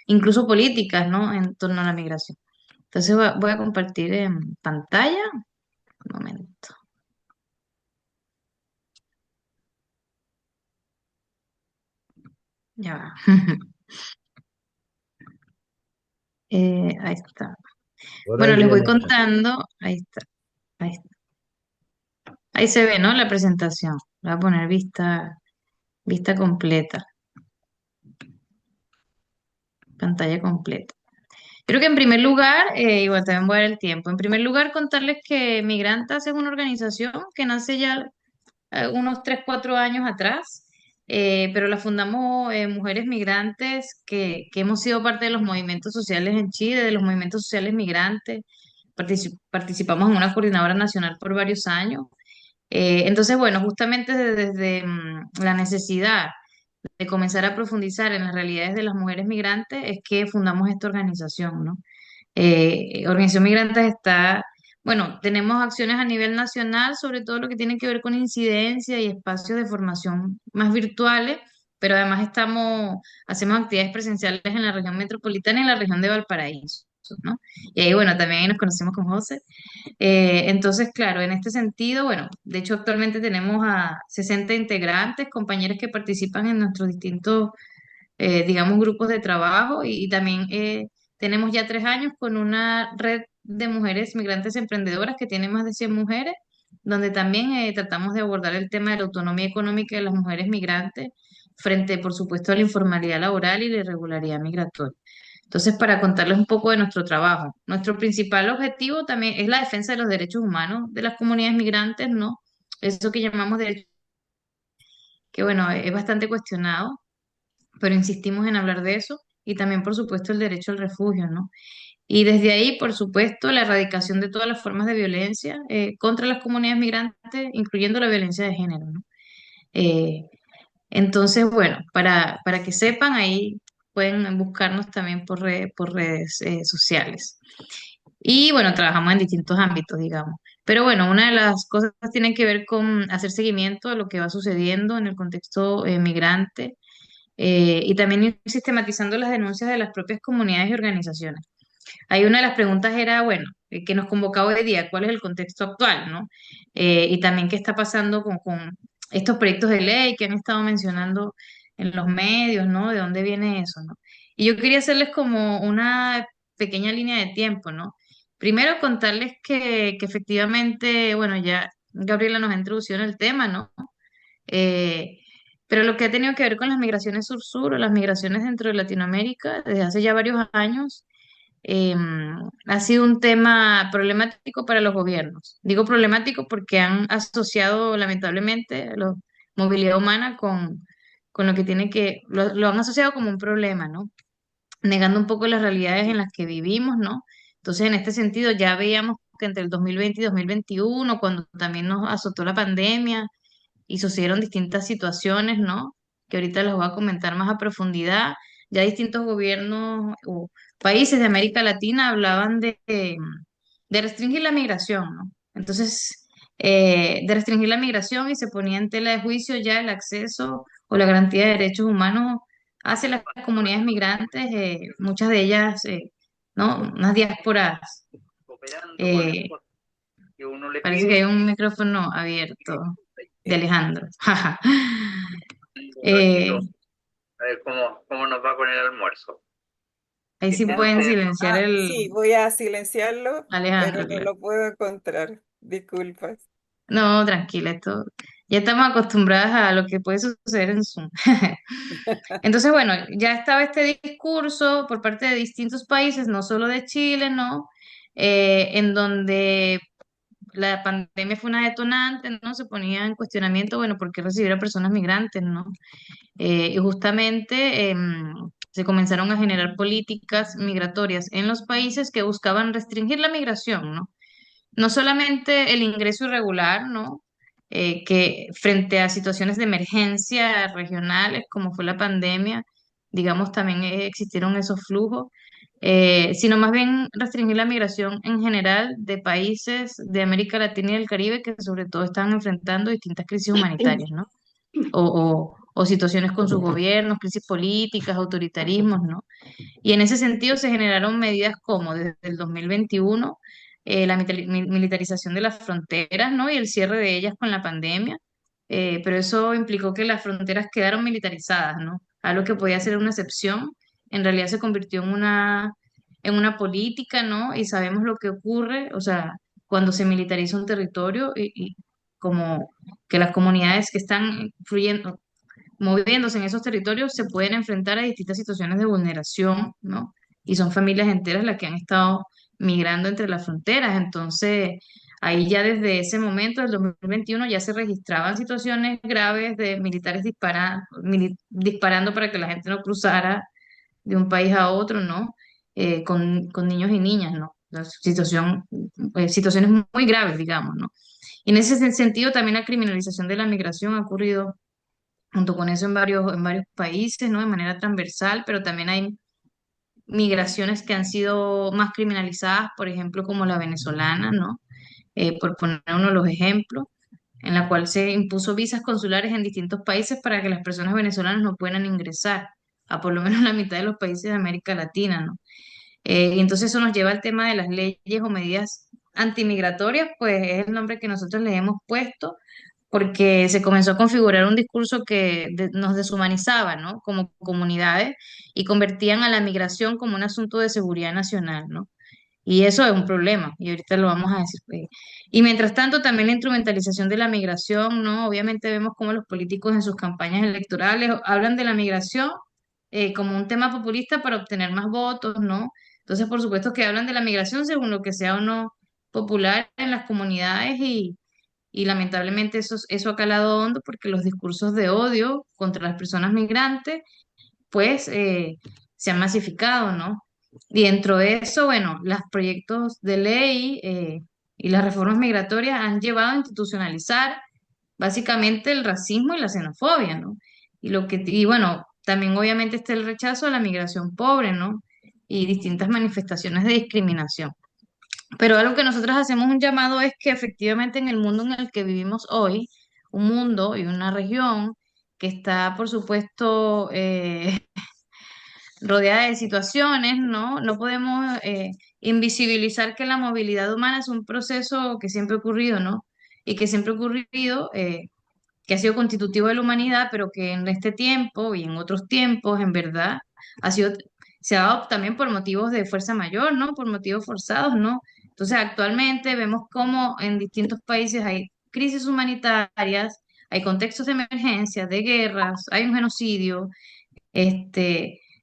incluso políticas, ¿no? En torno a la migración. Entonces voy a compartir en pantalla. Un momento. Ya va. Ahí está. Por Bueno, ahí les voy viene ya. contando. Ahí está. Ahí está. Ahí se ve, ¿no? La presentación. Voy a poner vista completa, pantalla completa. Creo que en primer lugar, igual también voy a dar el tiempo. En primer lugar, contarles que Migrantas es una organización que nace ya unos 3 4 años atrás, pero la fundamos mujeres migrantes que hemos sido parte de los movimientos sociales en Chile, de los movimientos sociales migrantes. Participamos en una coordinadora nacional por varios años. Entonces, bueno, justamente desde la necesidad de comenzar a profundizar en las realidades de las mujeres migrantes es que fundamos esta organización, ¿no? Organización Migrantes está, bueno, tenemos acciones a nivel nacional, sobre todo lo que tiene que ver con incidencia y espacios de formación más virtuales, pero además hacemos actividades presenciales en la región metropolitana y en la región de Valparaíso, ¿no? Y ahí, bueno, también ahí nos conocemos con José. Entonces, claro, en este sentido, bueno, de hecho actualmente tenemos a 60 integrantes, compañeros que participan en nuestros distintos, digamos, grupos de trabajo y también tenemos ya 3 años con una red de mujeres migrantes emprendedoras que tiene más de 100 mujeres, donde también tratamos de abordar el tema de la autonomía económica de las mujeres migrantes frente, por supuesto, a la informalidad laboral y la irregularidad migratoria. Entonces, para contarles un poco de nuestro trabajo, nuestro principal objetivo también es la defensa de los derechos humanos de las comunidades migrantes, ¿no? Eso que llamamos derecho, que bueno, es bastante cuestionado, pero insistimos en hablar de eso, y también, por supuesto, el derecho al refugio, ¿no? Y desde ahí, por supuesto, la erradicación de todas las formas de violencia contra las comunidades migrantes, incluyendo la violencia de género, ¿no? Eh, entonces, bueno, para que sepan, ahí pueden buscarnos también por redes sociales. Y bueno, trabajamos en distintos ámbitos, digamos. Pero bueno, una de las cosas tiene que ver con hacer seguimiento a lo que va sucediendo en el contexto migrante y también ir sistematizando las denuncias de las propias comunidades y organizaciones. Ahí una de las preguntas era, bueno, que nos convocaba hoy día, ¿cuál es el contexto actual, no? Y también qué está pasando con estos proyectos de ley que han estado mencionando en los medios, ¿no? ¿De dónde viene eso, no? Y yo quería hacerles como una pequeña línea de tiempo, ¿no? Primero contarles que efectivamente, bueno, ya Gabriela nos ha introducido en el tema, ¿no? Eh, pero lo que ha tenido que ver con las migraciones sur-sur o las migraciones dentro de Latinoamérica desde hace ya varios años, eh, ha sido un tema problemático para los gobiernos. Digo problemático porque han asociado lamentablemente la movilidad humana con lo que lo han asociado como un problema, ¿no? Negando un poco las realidades en las que vivimos, ¿no? Entonces, en este sentido, ya veíamos que entre el 2020 y 2021, cuando también nos azotó la pandemia y sucedieron distintas situaciones, ¿no? Que ahorita las voy a comentar más a profundidad. Ya distintos gobiernos o países de América Latina hablaban de restringir la migración, ¿no? Entonces, de restringir la migración y se ponía en tela de juicio ya el acceso o la garantía de derechos humanos hacia las comunidades migrantes, muchas de ellas, ¿no? Unas diásporas. eh, Parece que hay un micrófono abierto de Eh, Alejandro. Jaja. Eh, Ahí sí pueden ah, silenciar sí, el voy a silenciarlo, pero Alejandro, no claro. lo puedo encontrar. Disculpas. No, tranquila, esto ya estamos acostumbradas a lo que puede suceder en Zoom. Entonces, bueno, ya estaba este discurso por parte de distintos países, no solo de Chile, ¿no? En donde la pandemia fue una detonante, ¿no? Se ponía en cuestionamiento, bueno, ¿por qué recibir a personas migrantes, ¿no? Y justamente se comenzaron a generar políticas migratorias en los países que buscaban restringir la migración, ¿no? No solamente el ingreso irregular, ¿no? Que frente a situaciones de emergencia regionales, como fue la pandemia, digamos, también existieron esos flujos, sino más bien restringir la migración en general de países de América Latina y del Caribe que sobre todo están enfrentando distintas crisis humanitarias, ¿no? O situaciones con sus gobiernos, crisis políticas, autoritarismos, ¿no? Y en ese sentido se generaron medidas como desde el 2021 la militarización de las fronteras, ¿no? Y el cierre de ellas con la pandemia. Pero eso implicó que las fronteras quedaron militarizadas, ¿no? Algo que podía ser una excepción, en realidad se convirtió en una política, ¿no? Y sabemos lo que ocurre, o sea, cuando se militariza un territorio y como que las comunidades que están fluyendo, moviéndose en esos territorios se pueden enfrentar a distintas situaciones de vulneración, ¿no? Y son familias enteras las que han estado migrando entre las fronteras. Entonces, ahí ya desde ese momento, del 2021, ya se registraban situaciones graves de militares disparando para que la gente no cruzara de un país a otro, ¿no? Con niños y niñas, ¿no? Situaciones muy graves, digamos, ¿no? Y en ese sentido, también la criminalización de la migración ha ocurrido junto con eso en varios países, ¿no? De manera transversal, pero también hay migraciones que han sido más criminalizadas, por ejemplo, como la venezolana, ¿no? Por poner uno de los ejemplos, en la cual se impuso visas consulares en distintos países para que las personas venezolanas no puedan ingresar a por lo menos la mitad de los países de América Latina, ¿no? Y entonces eso nos lleva al tema de las leyes o medidas antimigratorias, pues es el nombre que nosotros le hemos puesto, porque se comenzó a configurar un discurso que nos deshumanizaba, ¿no? Como comunidades y convertían a la migración como un asunto de seguridad nacional, ¿no? Y eso es un problema, y ahorita lo vamos a decir. Y mientras tanto, también la instrumentalización de la migración, ¿no? Obviamente vemos cómo los políticos en sus campañas electorales hablan de la migración como un tema populista para obtener más votos, ¿no? Entonces, por supuesto que hablan de la migración según lo que sea o no popular en las comunidades y lamentablemente eso ha calado hondo porque los discursos de odio contra las personas migrantes, pues, se han masificado, ¿no? Y dentro de eso, bueno, los proyectos de ley y las reformas migratorias han llevado a institucionalizar básicamente el racismo y la xenofobia, ¿no? Y bueno, también obviamente está el rechazo a la migración pobre, ¿no? Y distintas manifestaciones de discriminación. Pero algo que nosotros hacemos un llamado es que efectivamente en el mundo en el que vivimos hoy, un mundo y una región que está, por supuesto, rodeada de situaciones, ¿no? No podemos invisibilizar que la movilidad humana es un proceso que siempre ha ocurrido, ¿no? Y que siempre ha ocurrido, que ha sido constitutivo de la humanidad, pero que en este tiempo y en otros tiempos, en verdad, ha sido, se ha dado también por motivos de fuerza mayor, ¿no? Por motivos forzados, ¿no? Entonces, actualmente vemos cómo en distintos países hay crisis humanitarias, hay contextos de emergencia, de guerras, hay un genocidio,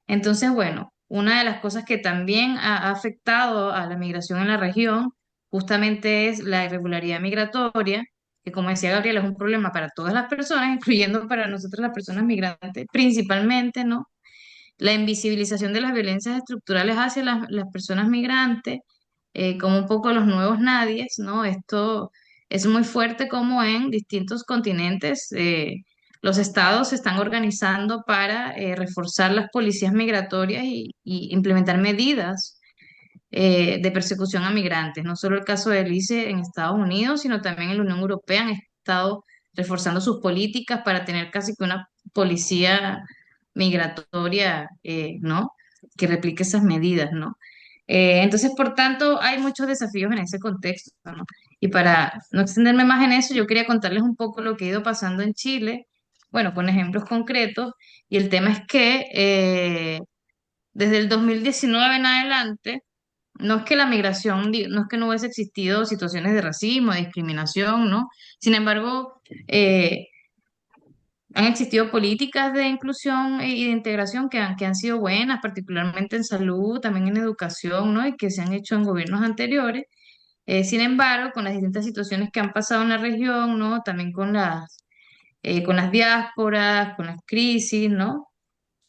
entonces, bueno, una de las cosas que también ha afectado a la migración en la región justamente es la irregularidad migratoria, que como decía Gabriela, es un problema para todas las personas, incluyendo para nosotros las personas migrantes, principalmente, ¿no? La invisibilización de las violencias estructurales hacia las personas migrantes, como un poco los nuevos nadies, ¿no? Esto es muy fuerte como en distintos continentes los estados se están organizando para reforzar las policías migratorias y implementar medidas de persecución a migrantes. No solo el caso de Elise en Estados Unidos, sino también en la Unión Europea han estado reforzando sus políticas para tener casi que una policía migratoria, ¿no? Que replique esas medidas, ¿no? Entonces, por tanto, hay muchos desafíos en ese contexto, ¿no? Y para no extenderme más en eso, yo quería contarles un poco lo que ha ido pasando en Chile, bueno, con ejemplos concretos, y el tema es que desde el 2019 en adelante, no es que la migración, no es que no hubiese existido situaciones de racismo, de discriminación, ¿no? Sin embargo, han existido políticas de inclusión y de integración que han sido buenas, particularmente en salud, también en educación, ¿no? Y que se han hecho en gobiernos anteriores. Sin embargo, con las distintas situaciones que han pasado en la región, ¿no? También con las diásporas, con las crisis, ¿no?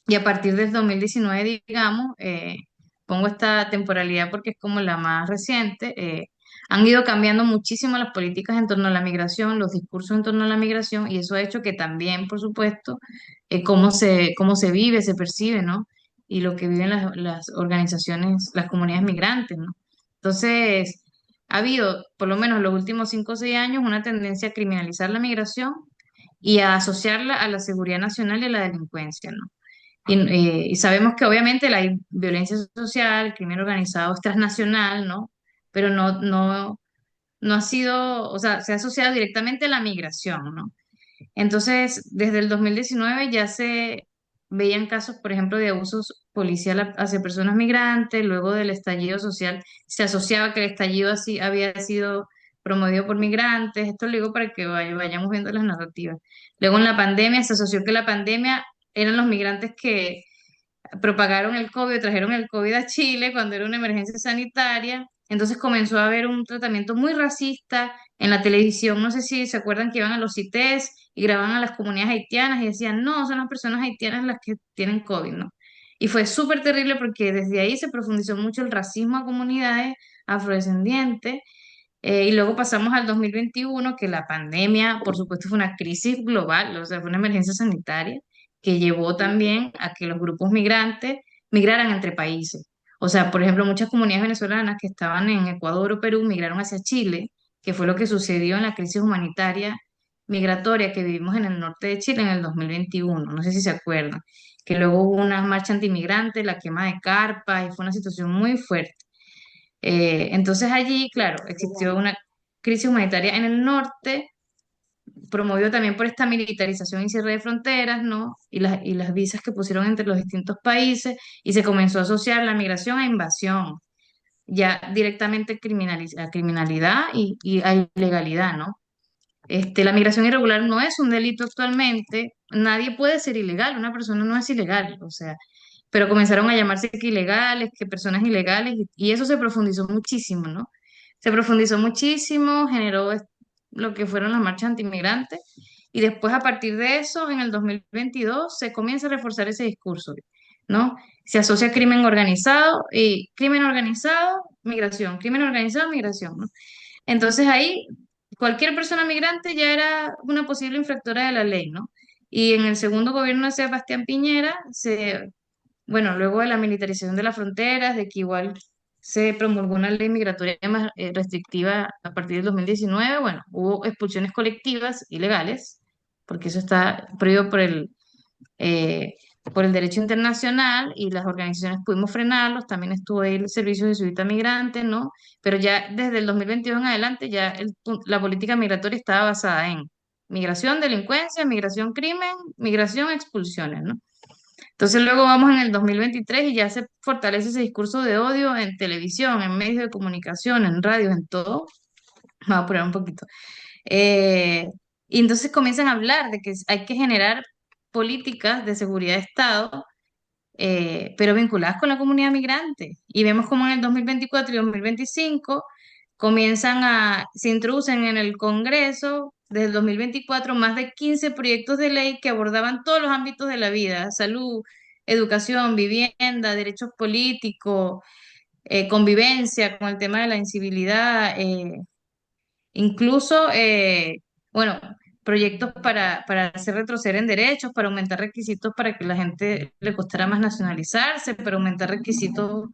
Y a partir del 2019, digamos, pongo esta temporalidad porque es como la más reciente, han ido cambiando muchísimo las políticas en torno a la migración, los discursos en torno a la migración, y eso ha hecho que también, por supuesto, cómo se vive, se percibe, ¿no? Y lo que viven las organizaciones, las comunidades migrantes, ¿no? Entonces, ha habido, por lo menos los últimos 5 o 6 años, una tendencia a criminalizar la migración y a asociarla a la seguridad nacional y a la delincuencia, ¿no? Y sabemos que obviamente la violencia social, el crimen organizado es transnacional, ¿no? Pero no ha sido, o sea, se ha asociado directamente a la migración, ¿no? Entonces, desde el 2019 ya se veían casos, por ejemplo, de abusos policial hacia personas migrantes, luego del estallido social se asociaba que el estallido así había sido promovido por migrantes, esto lo digo para que vayamos viendo las narrativas. Luego en la pandemia se asoció que la pandemia eran los migrantes que propagaron el COVID, trajeron el COVID a Chile cuando era una emergencia sanitaria. Entonces comenzó a haber un tratamiento muy racista en la televisión. No sé si se acuerdan que iban a los CITES y grababan a las comunidades haitianas y decían, no, son las personas haitianas las que tienen COVID, ¿no? Y fue súper terrible porque desde ahí se profundizó mucho el racismo a comunidades afrodescendientes. Y luego pasamos al 2021, que la pandemia, por supuesto, fue una crisis global, o sea, fue una emergencia sanitaria que llevó también a que los grupos migrantes migraran entre países. O sea, por ejemplo, muchas comunidades venezolanas que estaban en Ecuador o Perú migraron hacia Chile, que fue lo que sucedió en la crisis humanitaria migratoria que vivimos en el norte de Chile en el 2021. No sé si se acuerdan, que luego hubo una marcha antimigrante, la quema de carpas, y fue una situación muy fuerte. Entonces allí, claro, existió una crisis humanitaria en el norte, promovido también por esta militarización y cierre de fronteras, ¿no? Y las visas que pusieron entre los distintos países, y se comenzó a asociar la migración a invasión, ya directamente a criminalidad y a ilegalidad, ¿no? La migración irregular no es un delito actualmente, nadie puede ser ilegal, una persona no es ilegal, o sea, pero comenzaron a llamarse que ilegales, que personas ilegales, y eso se profundizó muchísimo, ¿no? Se profundizó muchísimo, generó lo que fueron las marchas antimigrantes, y después a partir de eso, en el 2022, se comienza a reforzar ese discurso, ¿no? Se asocia crimen organizado, migración, crimen organizado, migración, ¿no? Entonces ahí cualquier persona migrante ya era una posible infractora de la ley, ¿no? Y en el segundo gobierno de Sebastián Piñera bueno, luego de la militarización de las fronteras, de que igual se promulgó una ley migratoria más restrictiva a partir del 2019, bueno, hubo expulsiones colectivas ilegales, porque eso está prohibido por el derecho internacional, y las organizaciones pudimos frenarlos. También estuvo ahí el Servicio Jesuita Migrante, ¿no? Pero ya desde el 2022 en adelante ya la política migratoria estaba basada en migración, delincuencia, migración, crimen, migración, expulsiones, ¿no? Entonces luego vamos en el 2023 y ya se fortalece ese discurso de odio en televisión, en medios de comunicación, en radios, en todo. Me voy a poner un poquito. Eh, y entonces comienzan a hablar de que hay que generar políticas de seguridad de Estado, pero vinculadas con la comunidad migrante. Y vemos como en el 2024 y 2025 se introducen en el Congreso desde el 2024 más de 15 proyectos de ley que abordaban todos los ámbitos de la vida: salud, educación, vivienda, derechos políticos, convivencia con el tema de la incivilidad, incluso, bueno, proyectos para hacer retroceder en derechos, para aumentar requisitos para que la gente le costara más nacionalizarse, para aumentar requisitos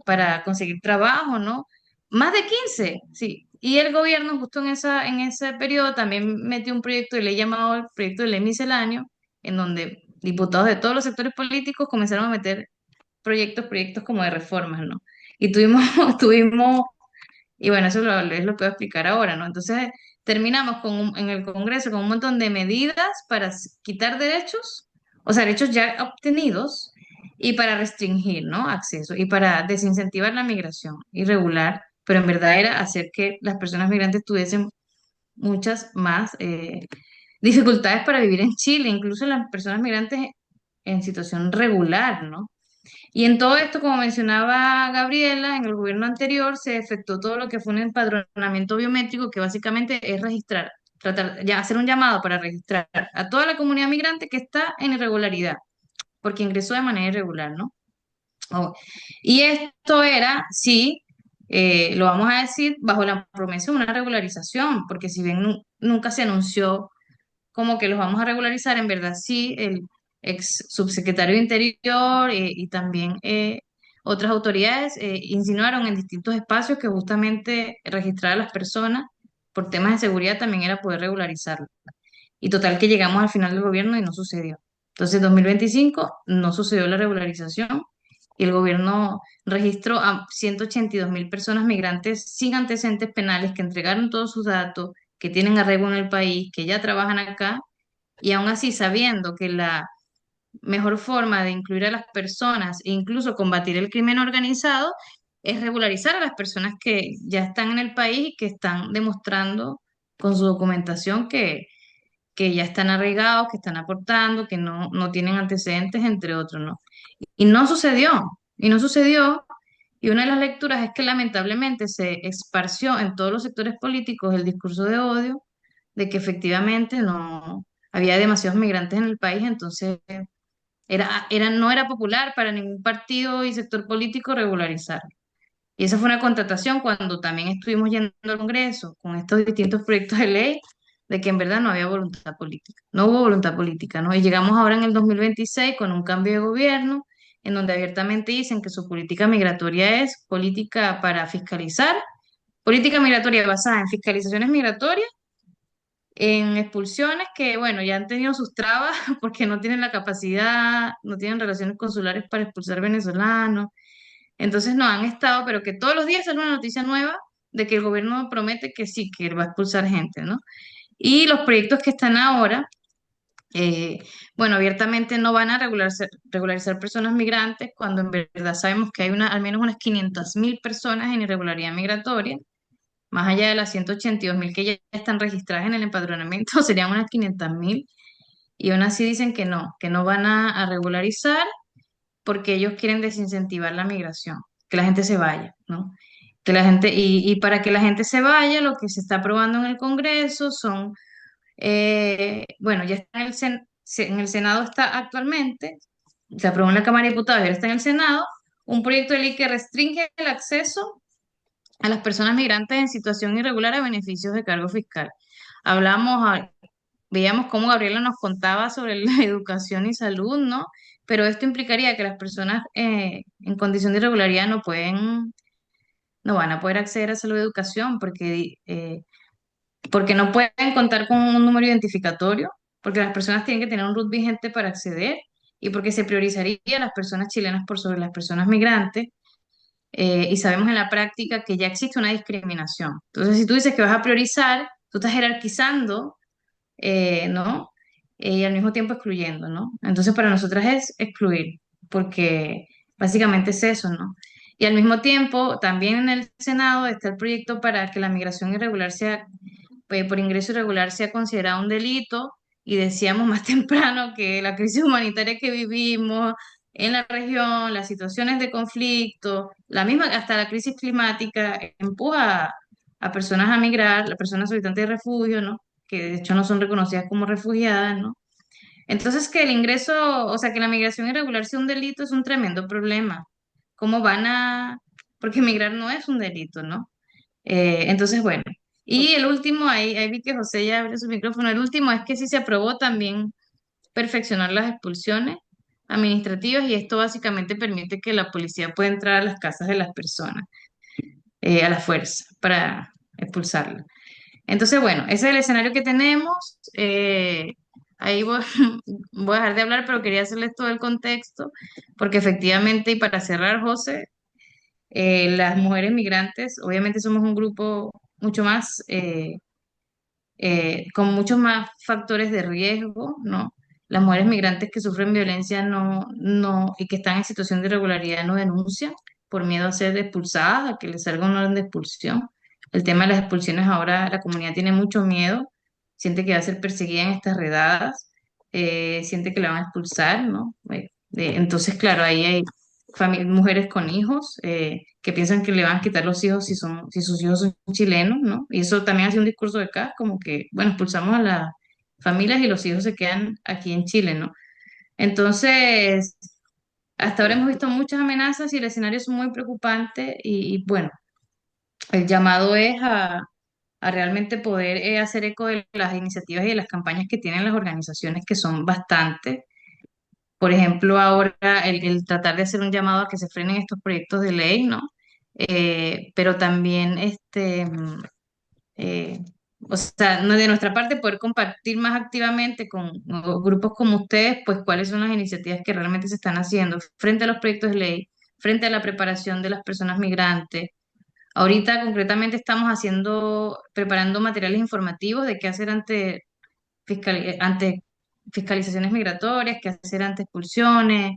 para conseguir trabajo, ¿no? Más de 15, sí. Y el gobierno justo en ese periodo también metió un proyecto de ley llamado el proyecto de ley misceláneo, en donde diputados de todos los sectores políticos comenzaron a meter proyectos como de reformas, ¿no? Y tuvimos, y bueno, es lo que voy a explicar ahora, ¿no? Entonces, terminamos en el Congreso con un montón de medidas para quitar derechos, o sea, derechos ya obtenidos, y para restringir, ¿no? Acceso, y para desincentivar la migración irregular, pero en verdad era hacer que las personas migrantes tuviesen muchas más dificultades para vivir en Chile, incluso las personas migrantes en situación regular, ¿no? Y en todo esto, como mencionaba Gabriela, en el gobierno anterior se efectuó todo lo que fue un empadronamiento biométrico, que básicamente es registrar, tratar, ya hacer un llamado para registrar a toda la comunidad migrante que está en irregularidad, porque ingresó de manera irregular, ¿no? Oh, y esto era, sí, lo vamos a decir, bajo la promesa de una regularización, porque si bien nunca se anunció como que los vamos a regularizar, en verdad sí, el ex subsecretario de Interior y también otras autoridades insinuaron en distintos espacios que justamente registrar a las personas por temas de seguridad también era poder regularizarlo. Y total que llegamos al final del gobierno y no sucedió. Entonces, 2025 no sucedió la regularización y el gobierno registró a 182.000 personas migrantes sin antecedentes penales que entregaron todos sus datos, que tienen arraigo en el país, que ya trabajan acá y aún así sabiendo que la mejor forma de incluir a las personas e incluso combatir el crimen organizado es regularizar a las personas que ya están en el país y que están demostrando con su documentación que ya están arraigados, que están aportando, que no tienen antecedentes, entre otros, ¿no? Y no sucedió, y no sucedió. Y una de las lecturas es que lamentablemente se esparció en todos los sectores políticos el discurso de odio, de que efectivamente no había demasiados migrantes en el país, entonces no era popular para ningún partido y sector político regularizar. Y esa fue una contratación cuando también estuvimos yendo al Congreso con estos distintos proyectos de ley de que en verdad no había voluntad política. No hubo voluntad política, ¿no? Y llegamos ahora en el 2026 con un cambio de gobierno en donde abiertamente dicen que su política migratoria es política para fiscalizar, política migratoria basada en fiscalizaciones migratorias, en expulsiones que, bueno, ya han tenido sus trabas porque no tienen la capacidad, no tienen relaciones consulares para expulsar venezolanos, entonces no han estado, pero que todos los días sale una noticia nueva de que el gobierno promete que sí, que va a expulsar gente, ¿no? Y los proyectos que están ahora, eh, bueno, abiertamente no van a regularizar personas migrantes cuando en verdad sabemos que hay al menos unas 500.000 personas en irregularidad migratoria, más allá de las 182.000 que ya están registradas en el empadronamiento, serían unas 500.000, y aún así dicen que no van a regularizar porque ellos quieren desincentivar la migración, que la gente se vaya, ¿no? Que la gente, y para que la gente se vaya, lo que se está aprobando en el Congreso son, bueno, ya está en el Senado está actualmente, se aprobó en la Cámara de Diputados y ahora está en el Senado, un proyecto de ley que restringe el acceso a las personas migrantes en situación irregular a beneficios de cargo fiscal. Hablamos, veíamos cómo Gabriela nos contaba sobre la educación y salud, ¿no? Pero esto implicaría que las personas en condición de irregularidad no van a poder acceder a salud y educación porque no pueden contar con un número identificatorio, porque las personas tienen que tener un RUT vigente para acceder y porque se priorizaría a las personas chilenas por sobre las personas migrantes. Y sabemos en la práctica que ya existe una discriminación. Entonces, si tú dices que vas a priorizar, tú estás jerarquizando, ¿no? Y al mismo tiempo excluyendo, ¿no? Entonces, para nosotras es excluir, porque básicamente es eso, ¿no? Y al mismo tiempo, también en el Senado está el proyecto para que la migración irregular sea, por ingreso irregular sea considerada un delito, y decíamos más temprano que la crisis humanitaria que vivimos en la región, las situaciones de conflicto, la misma, hasta la crisis climática, empuja a personas a migrar, las personas solicitantes de refugio, ¿no? Que de hecho no son reconocidas como refugiadas, ¿no? Entonces, que el ingreso, o sea, que la migración irregular sea un delito es un tremendo problema. ¿Cómo van a...? Porque migrar no es un delito, ¿no? Entonces, bueno. Y el último, ahí vi que José ya abrió su micrófono, el último es que sí se aprobó también perfeccionar las expulsiones administrativas y esto básicamente permite que la policía pueda entrar a las casas de las personas a la fuerza para expulsarlas. Entonces, bueno, ese es el escenario que tenemos. Ahí voy, voy a dejar de hablar, pero quería hacerles todo el contexto, porque efectivamente, y para cerrar, José, las mujeres migrantes, obviamente somos un grupo mucho más, con muchos más factores de riesgo, ¿no? Las mujeres migrantes que sufren violencia y que están en situación de irregularidad no denuncian por miedo a ser expulsadas, a que les salga una orden de expulsión. El tema de las expulsiones ahora la comunidad tiene mucho miedo, siente que va a ser perseguida en estas redadas, siente que la van a expulsar, ¿no? Entonces, claro, ahí hay mujeres con hijos que piensan que le van a quitar los hijos si sus hijos son chilenos, ¿no? Y eso también hace un discurso de acá, como que, bueno, expulsamos a las familias y los hijos se quedan aquí en Chile, ¿no? Entonces, hasta ahora hemos visto muchas amenazas y el escenario es muy preocupante y, bueno, el llamado es a realmente poder hacer eco de las iniciativas y de las campañas que tienen las organizaciones, que son bastantes. Por ejemplo, ahora el tratar de hacer un llamado a que se frenen estos proyectos de ley, ¿no? Pero también, eh, o sea, de nuestra parte poder compartir más activamente con grupos como ustedes, pues cuáles son las iniciativas que realmente se están haciendo frente a los proyectos de ley, frente a la preparación de las personas migrantes. Ahorita concretamente estamos preparando materiales informativos de qué hacer ante fiscalizaciones migratorias, qué hacer ante expulsiones.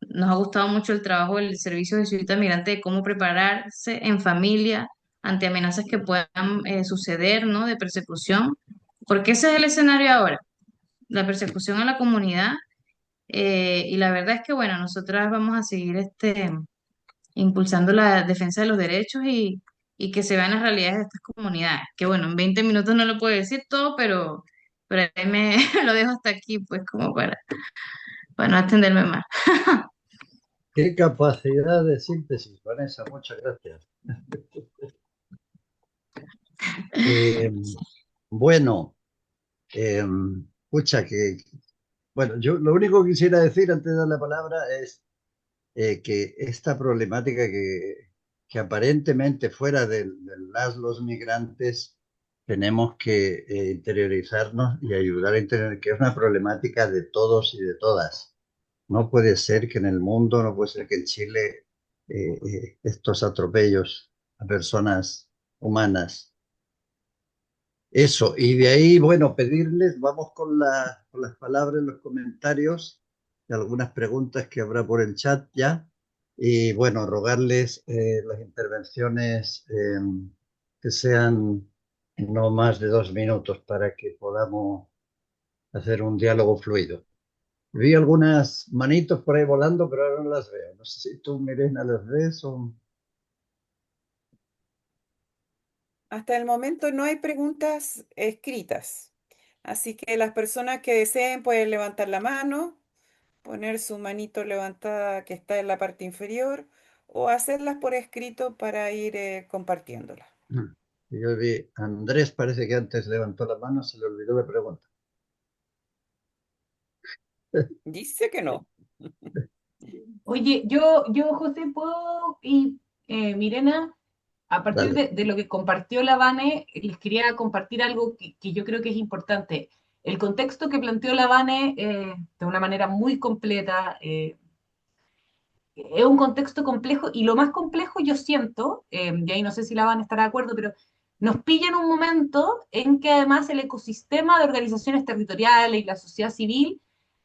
Nos ha gustado mucho el trabajo del Servicio de Ciudad Migrante de cómo prepararse en familia ante amenazas que puedan suceder, ¿no? De persecución, porque ese es el escenario ahora, la persecución a la comunidad. Y la verdad es que, bueno, nosotras vamos a seguir impulsando la defensa de los derechos y que se vean las realidades de estas comunidades. Que, bueno, en 20 minutos no lo puedo decir todo, pero ahí me lo dejo hasta aquí, pues, como para no extenderme más. Qué capacidad de síntesis, Vanessa, muchas gracias. Eh, bueno, escucha que, bueno, yo lo único que quisiera decir antes de dar la palabra es que esta problemática que aparentemente fuera de los migrantes, tenemos que interiorizarnos y ayudar a entender que es una problemática de todos y de todas. No puede ser que en el mundo, no puede ser que en Chile estos atropellos a personas humanas. Eso, y de ahí, bueno, pedirles, vamos con las palabras, los comentarios y algunas preguntas que habrá por el chat ya. Y bueno, rogarles las intervenciones que sean no más de 2 minutos para que podamos hacer un diálogo fluido. Vi algunas manitos por ahí volando, pero ahora no las veo. No sé si tú, Mirena, las ves o... Hasta el momento no hay preguntas escritas, así que las personas que deseen pueden levantar la mano, poner su manito levantada que está en la parte inferior o hacerlas por escrito para ir compartiéndolas. Yo vi, Andrés parece que antes levantó la mano, se le olvidó la pregunta. Dice que no. Oye, José, puedo, y Mirena, a partir Dale. de lo que compartió la Vane, les quería compartir algo que yo creo que es importante. El contexto que planteó la Vane de una manera muy completa, es un contexto complejo y lo más complejo yo siento, y ahí no sé si la Vane estará de acuerdo, pero nos pilla en un momento en que además el ecosistema de organizaciones territoriales y la sociedad civil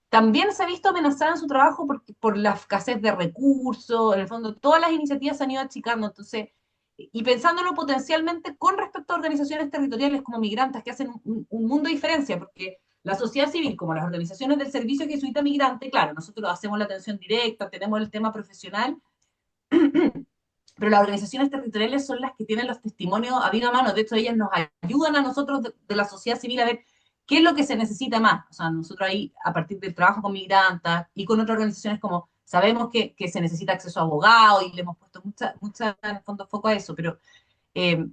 también se ha visto amenazada en su trabajo por la escasez de recursos, en el fondo todas las iniciativas se han ido achicando, entonces, y pensándolo potencialmente con respecto a organizaciones territoriales como migrantes que hacen un mundo de diferencia, porque la sociedad civil, como las organizaciones del servicio jesuita migrante, claro, nosotros hacemos la atención directa, tenemos el tema profesional, pero las organizaciones territoriales son las que tienen los testimonios a viva mano, de hecho ellas nos ayudan a nosotros de la sociedad civil a ver qué es lo que se necesita más. O sea, nosotros ahí, a partir del trabajo con migrantes y con otras organizaciones como sabemos que se necesita acceso a abogados y le hemos puesto mucha en el fondo foco a eso, pero eh,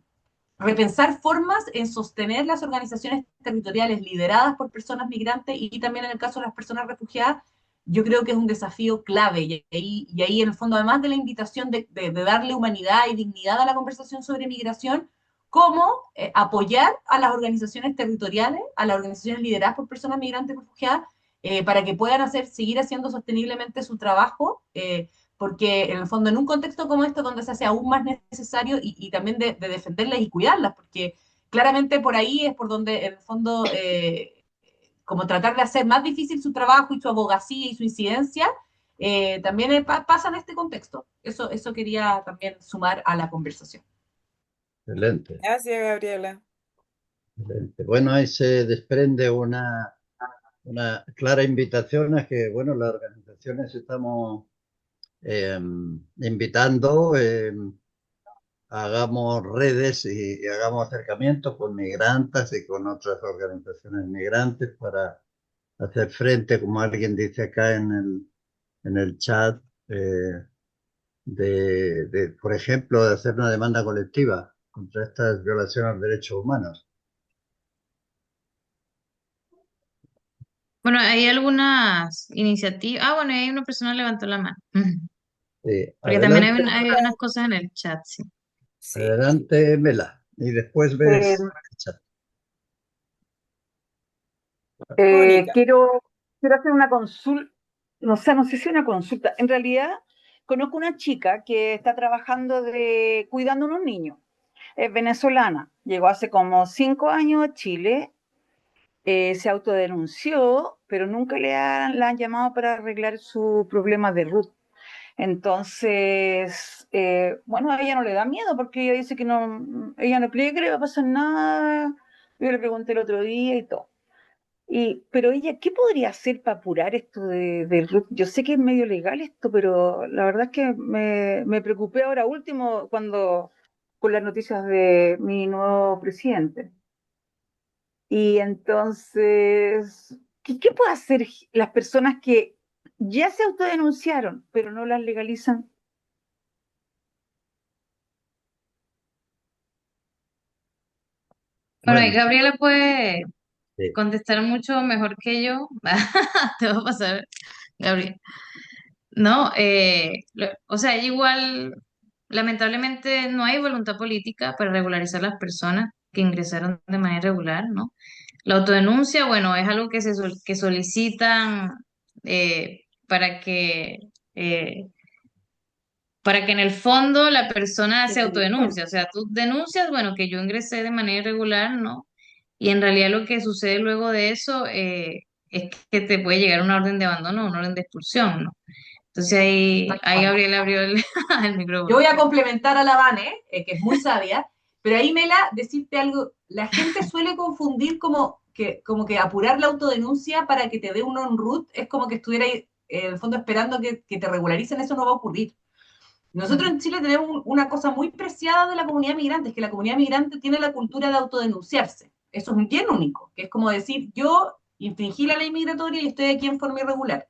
repensar formas en sostener las organizaciones territoriales lideradas por personas migrantes y también en el caso de las personas refugiadas, yo creo que es un desafío clave. Y ahí en el fondo, además de la invitación de darle humanidad y dignidad a la conversación sobre migración, cómo apoyar a las organizaciones territoriales, a las organizaciones lideradas por personas migrantes y refugiadas, para que puedan seguir haciendo sosteniblemente su trabajo, porque en el fondo en un contexto como este, donde se hace aún más necesario y también de defenderlas y cuidarlas, porque claramente por ahí es por donde en el fondo, como tratar de hacer más difícil su trabajo y su abogacía y su incidencia, también pasa en este contexto. Eso quería también sumar a la conversación. Excelente, Gracias, Gabriela. excelente. Bueno, ahí se desprende una clara invitación a que, bueno, las organizaciones estamos eh, invitando, hagamos redes y hagamos acercamientos con migrantes y con otras organizaciones migrantes para hacer frente, como alguien dice acá en el chat, por ejemplo, de hacer una demanda colectiva contra estas violaciones a los derechos humanos. Bueno, hay algunas iniciativas. Ah, bueno, hay una persona que levantó la mano. Porque también Adelante, hay unas cosas en el chat, sí. Sí, adelante, Mela, y después Eh, ves el chat. Mónica. quiero hacer una consulta, no sé si una consulta. En realidad, conozco una chica que está trabajando cuidando a unos niños. Es venezolana. Llegó hace como 5 años a Chile, se autodenunció, pero nunca la han llamado para arreglar su problema de RUT. Entonces, bueno, a ella no le da miedo porque ella dice que no, ella no cree que le va a pasar nada. Yo le pregunté el otro día y todo. Pero ella, ¿qué podría hacer para apurar esto del RUT? Yo sé que es medio legal esto, pero la verdad es que me preocupé ahora último con las noticias de mi nuevo presidente. Y entonces, ¿qué puede hacer las personas que ya se autodenunciaron, pero no las legalizan? Bueno, y Bueno, Gabriela puede sí, contestar mucho mejor que yo. Te va a pasar, Gabriela. No, o sea, igual, lamentablemente no hay voluntad política para regularizar las personas que ingresaron de manera irregular, ¿no? La autodenuncia, bueno, es algo que solicitan para eh, para que en el fondo la persona Es se autodenuncie. O delincuente. sea, tú denuncias, bueno, que yo ingresé de manera irregular, ¿no? Y en realidad lo que sucede luego de eso es que te puede llegar una orden de abandono o una orden de expulsión, ¿no? Entonces Tal ahí cual. Gabriel abrió el Yo micrófono. voy a complementar a la Vane, que es muy sabia, pero ahí, Mela, decirte algo, la gente suele confundir como que apurar la autodenuncia para que te dé un on-root es como que estuviera ahí, en el fondo esperando que te regularicen, eso no va a ocurrir. Nosotros en Chile tenemos una cosa muy preciada de la comunidad migrante, es que la comunidad migrante tiene la cultura de autodenunciarse. Eso es bien único, que es como decir, yo infringí la ley migratoria y estoy aquí en forma irregular.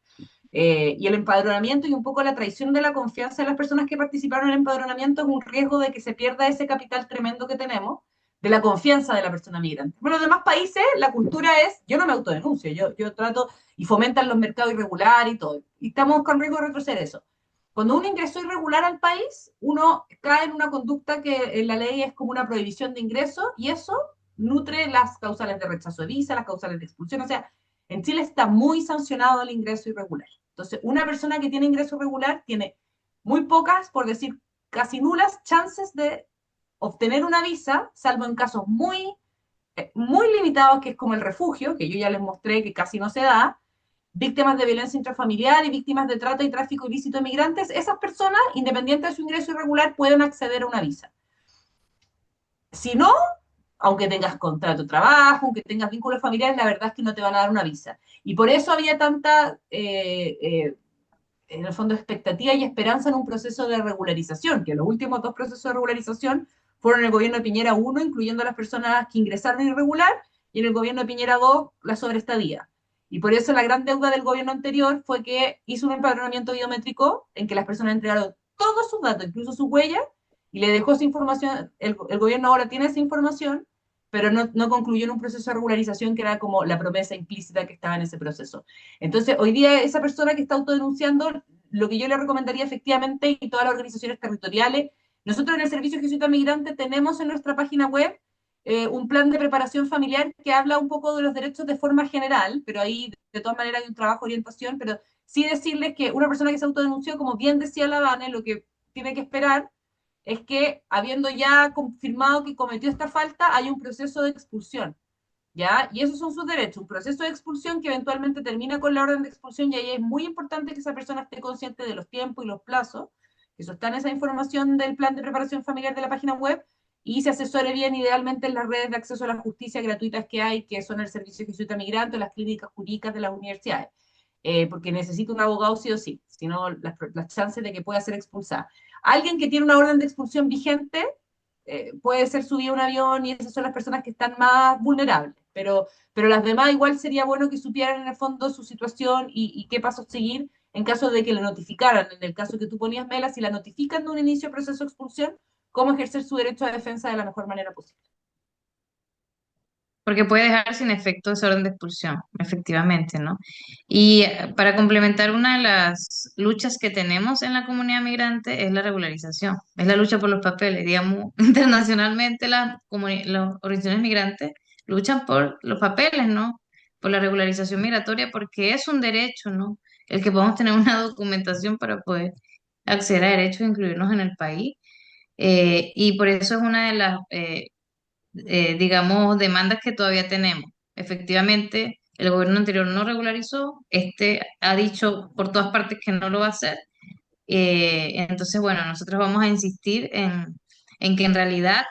Y el empadronamiento y un poco la traición de la confianza de las personas que participaron en el empadronamiento es un riesgo de que se pierda ese capital tremendo que tenemos de la confianza de la persona migrante. Bueno, en los demás países la cultura es, yo no me autodenuncio, yo trato y fomentan los mercados irregulares y todo. Y estamos con riesgo de retroceder eso. Cuando uno ingresó irregular al país, uno cae en una conducta que en la ley es como una prohibición de ingreso y eso nutre las causales de rechazo de visa, las causales de expulsión. O sea, en Chile está muy sancionado el ingreso irregular. Entonces, una persona que tiene ingreso regular tiene muy pocas, por decir casi nulas, chances de obtener una visa, salvo en casos muy limitados, que es como el refugio, que yo ya les mostré que casi no se da, víctimas de violencia intrafamiliar y víctimas de trata y tráfico ilícito de migrantes, esas personas, independiente de su ingreso irregular, pueden acceder a una visa. Si no, aunque tengas contrato de trabajo, aunque tengas vínculos familiares, la verdad es que no te van a dar una visa. Y por eso había tanta, en el fondo, expectativa y esperanza en un proceso de regularización, que los últimos dos procesos de regularización fueron en el gobierno de Piñera 1, incluyendo a las personas que ingresaron irregular, y en el gobierno de Piñera 2, la sobreestadía. Y por eso la gran deuda del gobierno anterior fue que hizo un empadronamiento biométrico en que las personas entregaron todos sus datos, incluso sus huellas, y le dejó esa información, el gobierno ahora tiene esa información, pero no concluyó en un proceso de regularización que era como la promesa implícita que estaba en ese proceso. Entonces, hoy día esa persona que está autodenunciando, lo que yo le recomendaría efectivamente, y todas las organizaciones territoriales, nosotros en el Servicio de Jesuita Migrante tenemos en nuestra página web un plan de preparación familiar que habla un poco de los derechos de forma general, pero ahí de todas maneras hay un trabajo de orientación, pero sí decirles que una persona que se autodenunció, como bien decía la Vane, lo que tiene que esperar es que, habiendo ya confirmado que cometió esta falta, hay un proceso de expulsión, ¿ya? Y esos son sus derechos, un proceso de expulsión que eventualmente termina con la orden de expulsión, y ahí es muy importante que esa persona esté consciente de los tiempos y los plazos, que eso está en esa información del plan de preparación familiar de la página web, y se asesore bien idealmente en las redes de acceso a la justicia gratuitas que hay, que son el Servicio de Jesuita Migrante o las clínicas jurídicas de las universidades. Porque necesita un abogado sí o sí, si no las chances de que pueda ser expulsada. Alguien que tiene una orden de expulsión vigente puede ser subido a un avión, y esas son las personas que están más vulnerables, pero las demás igual sería bueno que supieran en el fondo su situación y qué pasos seguir en caso de que la notificaran. En el caso que tú ponías, Mela, si la notifican de un inicio de proceso de expulsión, cómo ejercer su derecho a defensa de la mejor manera posible. Porque puede dejar sin efecto esa orden de expulsión, efectivamente, ¿no? Y para complementar, una de las luchas que tenemos en la comunidad migrante es la regularización, es la lucha por los papeles. Digamos, internacionalmente las organizaciones migrantes luchan por los papeles, ¿no? Por la regularización migratoria, porque es un derecho, ¿no? El que podamos tener una documentación para poder acceder a derechos e incluirnos en el país. Y por eso es una de las digamos, demandas que todavía tenemos. Efectivamente, el gobierno anterior no regularizó, este ha dicho por todas partes que no lo va a hacer. Entonces, bueno, nosotros vamos a insistir en que en realidad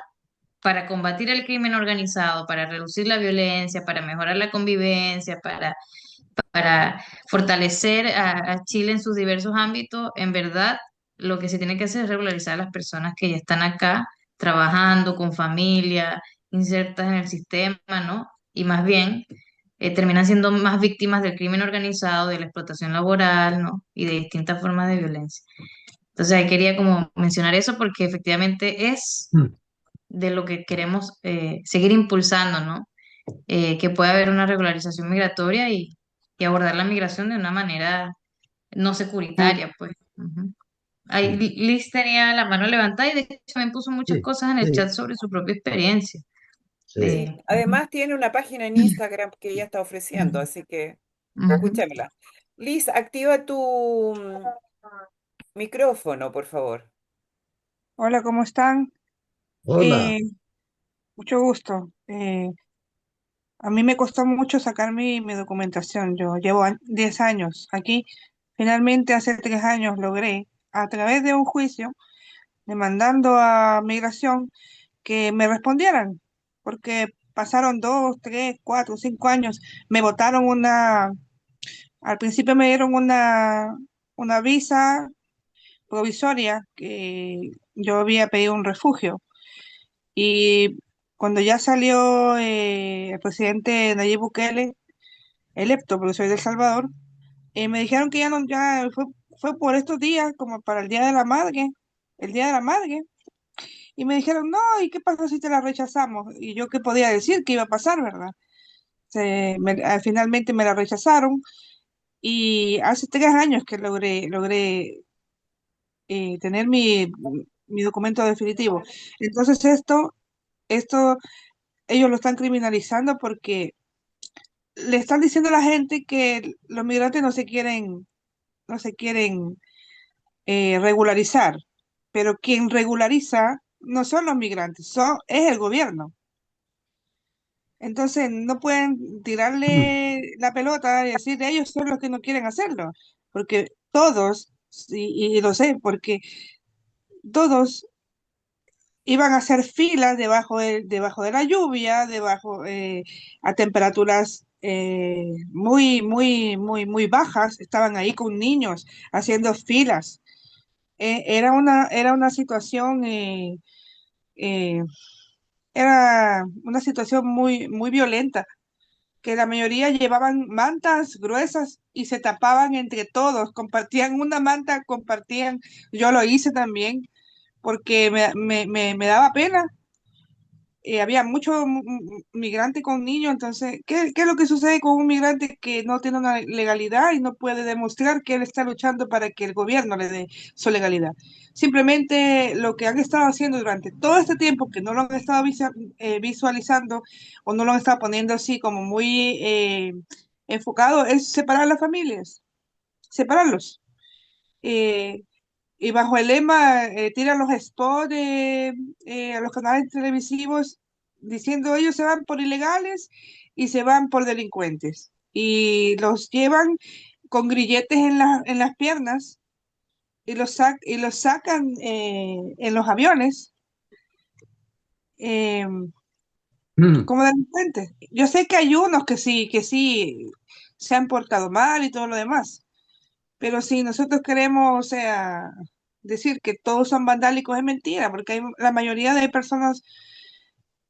para combatir el crimen organizado, para reducir la violencia, para mejorar la convivencia, para fortalecer a Chile en sus diversos ámbitos, en verdad lo que se tiene que hacer es regularizar a las personas que ya están acá trabajando con familia, insertas en el sistema, ¿no? Y más bien terminan siendo más víctimas del crimen organizado, de la explotación laboral, ¿no? Y de distintas formas de violencia. Entonces ahí quería como mencionar eso porque efectivamente es Mm. de lo que queremos seguir impulsando, ¿no? Que pueda haber una regularización migratoria y abordar la migración de una manera no securitaria, pues. Ujú. Ahí Mm. Liz tenía la mano levantada y de hecho me puso muchas Sí, cosas en el chat sí, sobre su propia experiencia. sí. Sí, De, ujú, además tiene una página en Instagram que ella está ofreciendo, así que ujú. escúchamela. Liz, activa tu micrófono, por favor. Hola, ¿cómo están? Hola. Eh, Mucho gusto. A mí me costó mucho sacar mi documentación. Yo llevo 10 años aquí. Finalmente, hace 3 años logré, a través de un juicio, demandando a Migración, que me respondieran, porque pasaron 2, 3, 4, 5 años. Me votaron al principio me dieron una visa provisoria que yo había pedido un refugio. Y cuando ya salió el presidente Nayib Bukele, electo, porque soy de El Salvador, me dijeron que ya no, ya fue por estos días, como para el Día de la Madre, el Día de la Madre, y me dijeron, no, ¿y qué pasa si te la rechazamos? Y yo qué podía decir, qué iba a pasar, ¿verdad? Finalmente me la rechazaron, y hace 3 años que logré tener mi documento definitivo. Entonces esto ellos lo están criminalizando porque le están diciendo a la gente que los migrantes no se quieren regularizar, pero quien regulariza no son los migrantes, es el gobierno. Entonces no pueden Mm. tirarle la pelota y decir ellos son los que no quieren hacerlo, porque todos, y lo sé, porque todos iban a hacer filas debajo de la lluvia, a temperaturas muy, muy, muy, muy bajas, estaban ahí con niños haciendo filas. Era una situación, eh, era una situación muy, muy violenta, que la mayoría llevaban mantas gruesas y se tapaban entre todos, compartían una manta, yo lo hice también, porque me daba pena. había muchos migrantes con niños, entonces, ¿qué es lo que sucede con un migrante que no tiene una legalidad y no puede demostrar que él está luchando para que el gobierno le dé su legalidad? Simplemente lo que han estado haciendo durante todo este tiempo, que no lo han estado visualizando o no lo han estado poniendo así como muy enfocado, es separar las familias, separarlos. Eh, y bajo el lema, tiran los spots a los canales televisivos diciendo ellos se van por ilegales y se van por delincuentes. Y los llevan con grilletes en las piernas y los sacan en los aviones eh, como delincuentes. Yo sé que hay unos que sí se han portado mal y todo lo demás. Pero si nosotros queremos, o sea, decir que todos son vandálicos es mentira, porque hay la mayoría de personas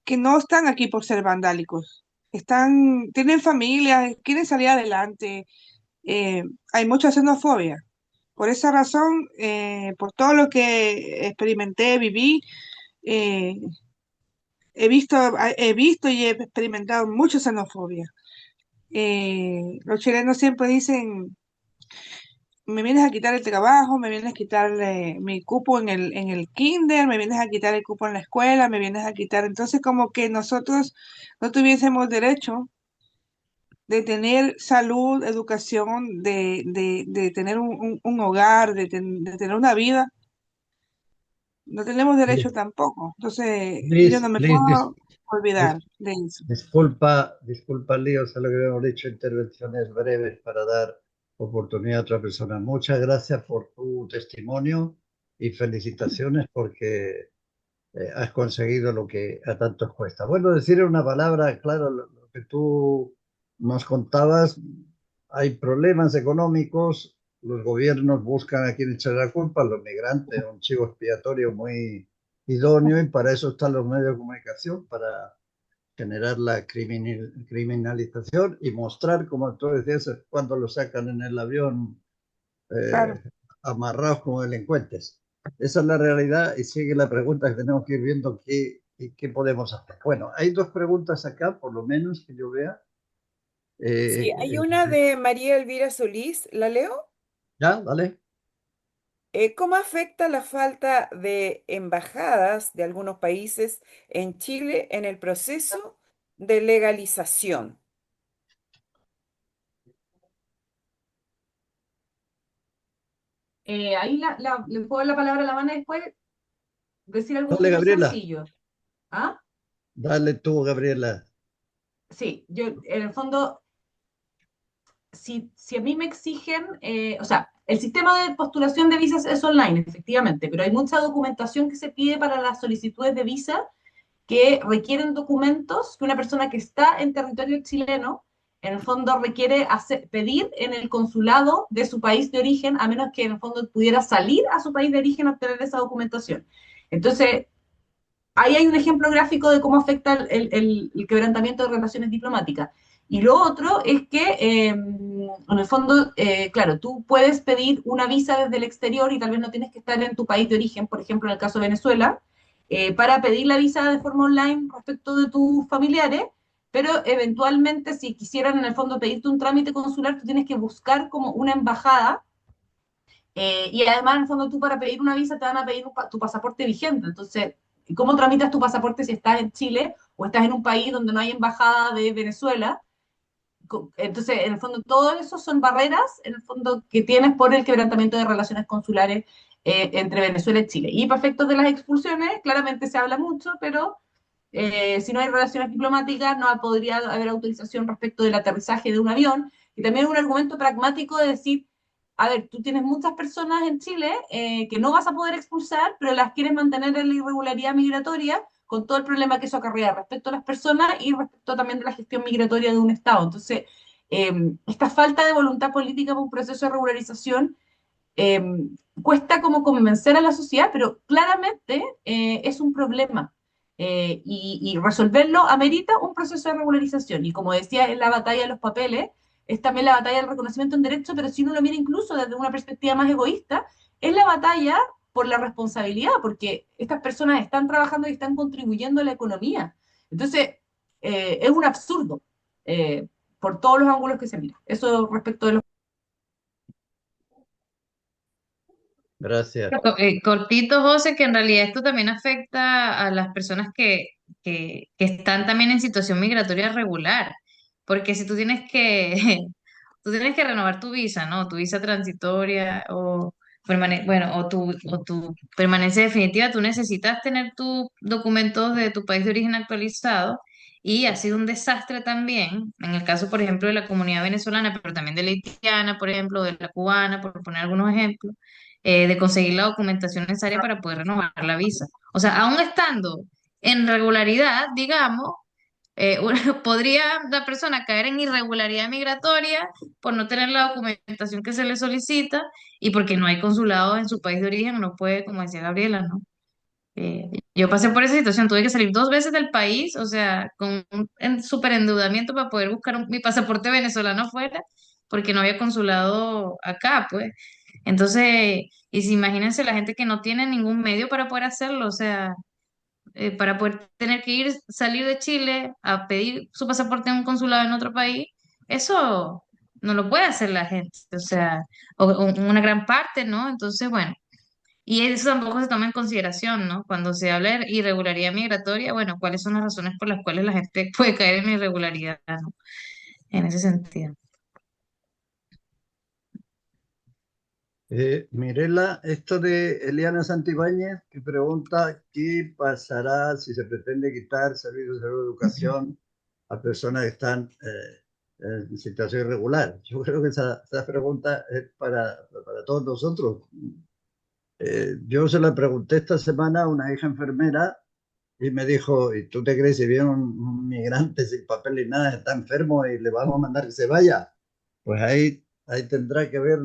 que no están aquí por ser vandálicos. Tienen familias, quieren salir adelante. Hay mucha xenofobia. Por esa razón, por todo lo que experimenté, viví, eh, he visto y he experimentado mucha xenofobia. Los chilenos siempre dicen me vienes a quitar el trabajo, me vienes a quitar mi cupo en el kinder, me vienes a quitar el cupo en la escuela, me vienes a quitar. Entonces, como que nosotros no tuviésemos derecho de tener salud, educación, de tener un hogar, de tener una vida, no tenemos derecho tampoco. Entonces, yo no me Liz, puedo olvidar de eso. disculpa, Lío, solo que hemos dicho intervenciones breves para dar oportunidad a otra persona. Muchas gracias por tu testimonio y felicitaciones porque has conseguido lo que a tantos cuesta. Bueno, decir en una palabra, claro, lo que tú nos contabas, hay problemas económicos, los gobiernos buscan a quién echar la culpa, los migrantes, un chivo expiatorio muy idóneo y para eso están los medios de comunicación, para generar la criminalización y mostrar, como tú decías, cuando lo sacan en el avión Claro. eh, amarrados como delincuentes. Esa es la realidad y sigue la pregunta que tenemos que ir viendo qué podemos hacer. Bueno, hay dos preguntas acá, por lo menos que yo vea. Sí, Eh, hay eh, una de María Elvira Solís, ¿la leo? ¿Ya? ¿Vale? ¿Cómo afecta la falta de embajadas de algunos países en Chile en el proceso de legalización? Ahí le puedo dar la palabra a la Vane después, decir algo Dale, súper Gabriela. sencillo. ¿Ah? Dale tú, Gabriela. Sí, yo en el fondo, si a mí me exigen, o sea, el sistema de postulación de visas es online, efectivamente, pero hay mucha documentación que se pide para las solicitudes de visa que requieren documentos que una persona que está en territorio chileno, en el fondo requiere pedir en el consulado de su país de origen, a menos que en el fondo pudiera salir a su país de origen a obtener esa documentación. Entonces, ahí hay un ejemplo gráfico de cómo afecta el quebrantamiento de relaciones diplomáticas. Y lo otro es que, en el fondo, claro, tú puedes pedir una visa desde el exterior y tal vez no tienes que estar en tu país de origen, por ejemplo, en el caso de Venezuela, para pedir la visa de forma online respecto de tus familiares, pero eventualmente si quisieran en el fondo pedirte un trámite consular, tú tienes que buscar como una embajada y además, en el fondo, tú para pedir una visa te van a pedir tu pasaporte vigente. Entonces, ¿cómo tramitas tu pasaporte si estás en Chile o estás en un país donde no hay embajada de Venezuela? Entonces, en el fondo, todo eso son barreras, en el fondo, que tienes por el quebrantamiento de relaciones consulares entre Venezuela y Chile. Y para efectos de las expulsiones, claramente se habla mucho, pero si no hay relaciones diplomáticas, no podría haber autorización respecto del aterrizaje de un avión. Y también un argumento pragmático de decir, a ver, tú tienes muchas personas en Chile que no vas a poder expulsar, pero las quieres mantener en la irregularidad migratoria con todo el problema que eso acarrea respecto a las personas y respecto también de la gestión migratoria de un Estado. Entonces, esta falta de voluntad política para un proceso de regularización eh, cuesta como convencer a la sociedad, pero claramente es un problema. Y resolverlo amerita un proceso de regularización. Y como decía, es la batalla de los papeles, es también la batalla del reconocimiento en derecho, pero si uno lo mira incluso desde una perspectiva más egoísta, es la batalla por la responsabilidad, porque estas personas están trabajando y están contribuyendo a la economía. Entonces, es un absurdo por todos los ángulos que se mira. Eso respecto de los... Gracias. Cortito, José, que en realidad esto también afecta a las personas que están también en situación migratoria regular, porque si tú tienes que, tú tienes que renovar tu visa, ¿no? Tu visa transitoria o, bueno, o tu permanencia definitiva, tú necesitas tener tus documentos de tu país de origen actualizado y ha sido un desastre también, en el caso, por ejemplo, de la comunidad venezolana, pero también de la haitiana, por ejemplo, de la cubana, por poner algunos ejemplos de conseguir la documentación necesaria para poder renovar la visa. O sea, aún estando en regularidad, digamos, podría la persona caer en irregularidad migratoria por no tener la documentación que se le solicita y porque no hay consulado en su país de origen, no puede, como decía Gabriela, ¿no? Yo pasé por esa situación, tuve que salir 2 veces del país, o sea, con un súper endeudamiento para poder buscar mi pasaporte venezolano fuera, porque no había consulado acá, pues. Entonces, y si imagínense la gente que no tiene ningún medio para poder hacerlo, o sea, para poder tener que ir, salir de Chile a pedir su pasaporte en un consulado en otro país, eso no lo puede hacer la gente, o sea, o una gran parte, ¿no? Entonces, bueno. Y eso tampoco se toma en consideración, ¿no? Cuando se habla de irregularidad migratoria, bueno, ¿cuáles son las razones por las cuales la gente puede caer en irregularidad, ¿no? En ese sentido. Mirela, esto de Eliana Santibáñez, que pregunta qué pasará si se pretende quitar servicios de educación a personas que están en situación irregular. Yo creo que esa pregunta es para todos nosotros. Yo se la pregunté esta semana a una hija enfermera y me dijo, ¿y tú te crees si viene un migrante sin papel ni nada, está enfermo y le vamos a mandar que se vaya? Pues ahí tendrá que ver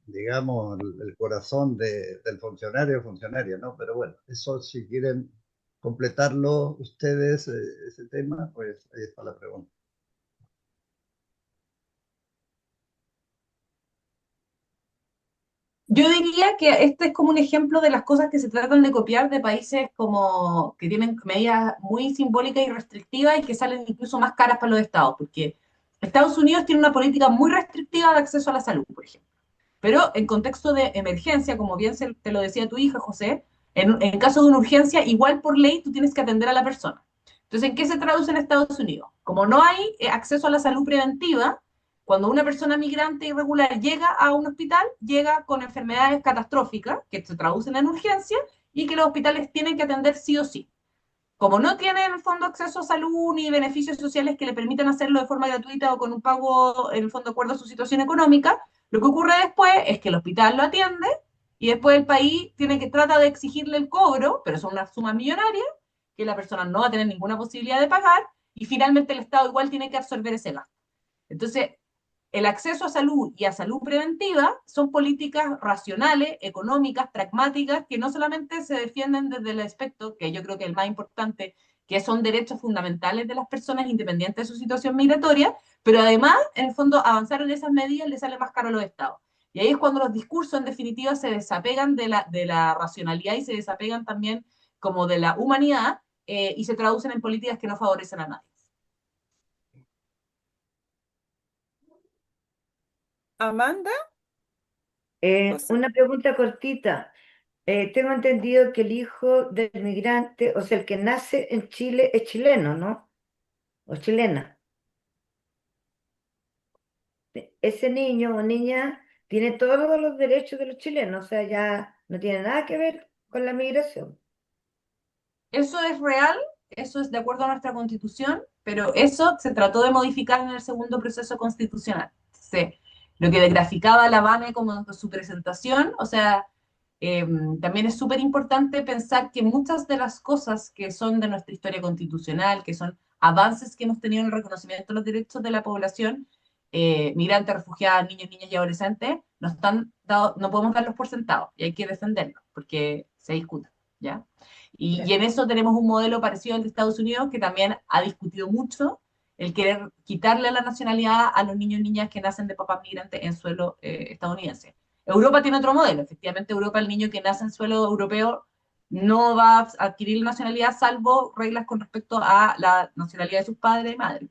digamos, el corazón del funcionario o funcionaria, ¿no? Pero bueno, eso si quieren completarlo ustedes, ese tema, pues ahí está la pregunta. Yo diría que este es como un ejemplo de las cosas que se tratan de copiar de países como que tienen medidas muy simbólicas y restrictivas y que salen incluso más caras para los estados, porque Estados Unidos tiene una política muy restrictiva de acceso a la salud, por ejemplo. Pero en contexto de emergencia, como bien te lo decía tu hija, José, en caso de una urgencia, igual por ley tú tienes que atender a la persona. Entonces, ¿en qué se traduce en Estados Unidos? Como no hay acceso a la salud preventiva, cuando una persona migrante irregular llega a un hospital, llega con enfermedades catastróficas que se traducen en urgencia y que los hospitales tienen que atender sí o sí. Como no tienen en el fondo acceso a salud ni beneficios sociales que le permitan hacerlo de forma gratuita o con un pago en el fondo de acuerdo a su situación económica, lo que ocurre después es que el hospital lo atiende y después el país tiene que trata de exigirle el cobro, pero son unas sumas millonarias que la persona no va a tener ninguna posibilidad de pagar y finalmente el Estado igual tiene que absorber ese gasto. Entonces, el acceso a salud y a salud preventiva son políticas racionales, económicas, pragmáticas, que no solamente se defienden desde el aspecto, que yo creo que es el más importante, que son derechos fundamentales de las personas independientes de su situación migratoria, pero además, en el fondo, avanzar en esas medidas le sale más caro a los estados. Y ahí es cuando los discursos, en definitiva, se desapegan de la racionalidad y se desapegan también como de la humanidad y se traducen en políticas que no favorecen a nadie. Amanda, José. Una pregunta cortita. Tengo entendido que el hijo del migrante, o sea, el que nace en Chile, es chileno, ¿no? O chilena. Ese niño o niña tiene todos los derechos de los chilenos, o sea, ya no tiene nada que ver con la migración. Eso es real, eso es de acuerdo a nuestra constitución, pero eso se trató de modificar en el segundo proceso constitucional. Sí. Lo que graficaba la Habana como su presentación, o sea, también es súper importante pensar que muchas de las cosas que son de nuestra historia constitucional, que son avances que hemos tenido en el reconocimiento de los derechos de la población, migrantes, refugiadas, niños, niñas y adolescentes, no podemos darlos por sentados y hay que defenderlos porque se discute, ¿ya? Y en eso tenemos un modelo parecido al de Estados Unidos que también ha discutido mucho el querer quitarle la nacionalidad a los niños y niñas que nacen de papás migrantes en suelo estadounidense. Europa tiene otro modelo. Efectivamente, Europa, el niño que nace en suelo europeo no va a adquirir la nacionalidad salvo reglas con respecto a la nacionalidad de sus padres y madre,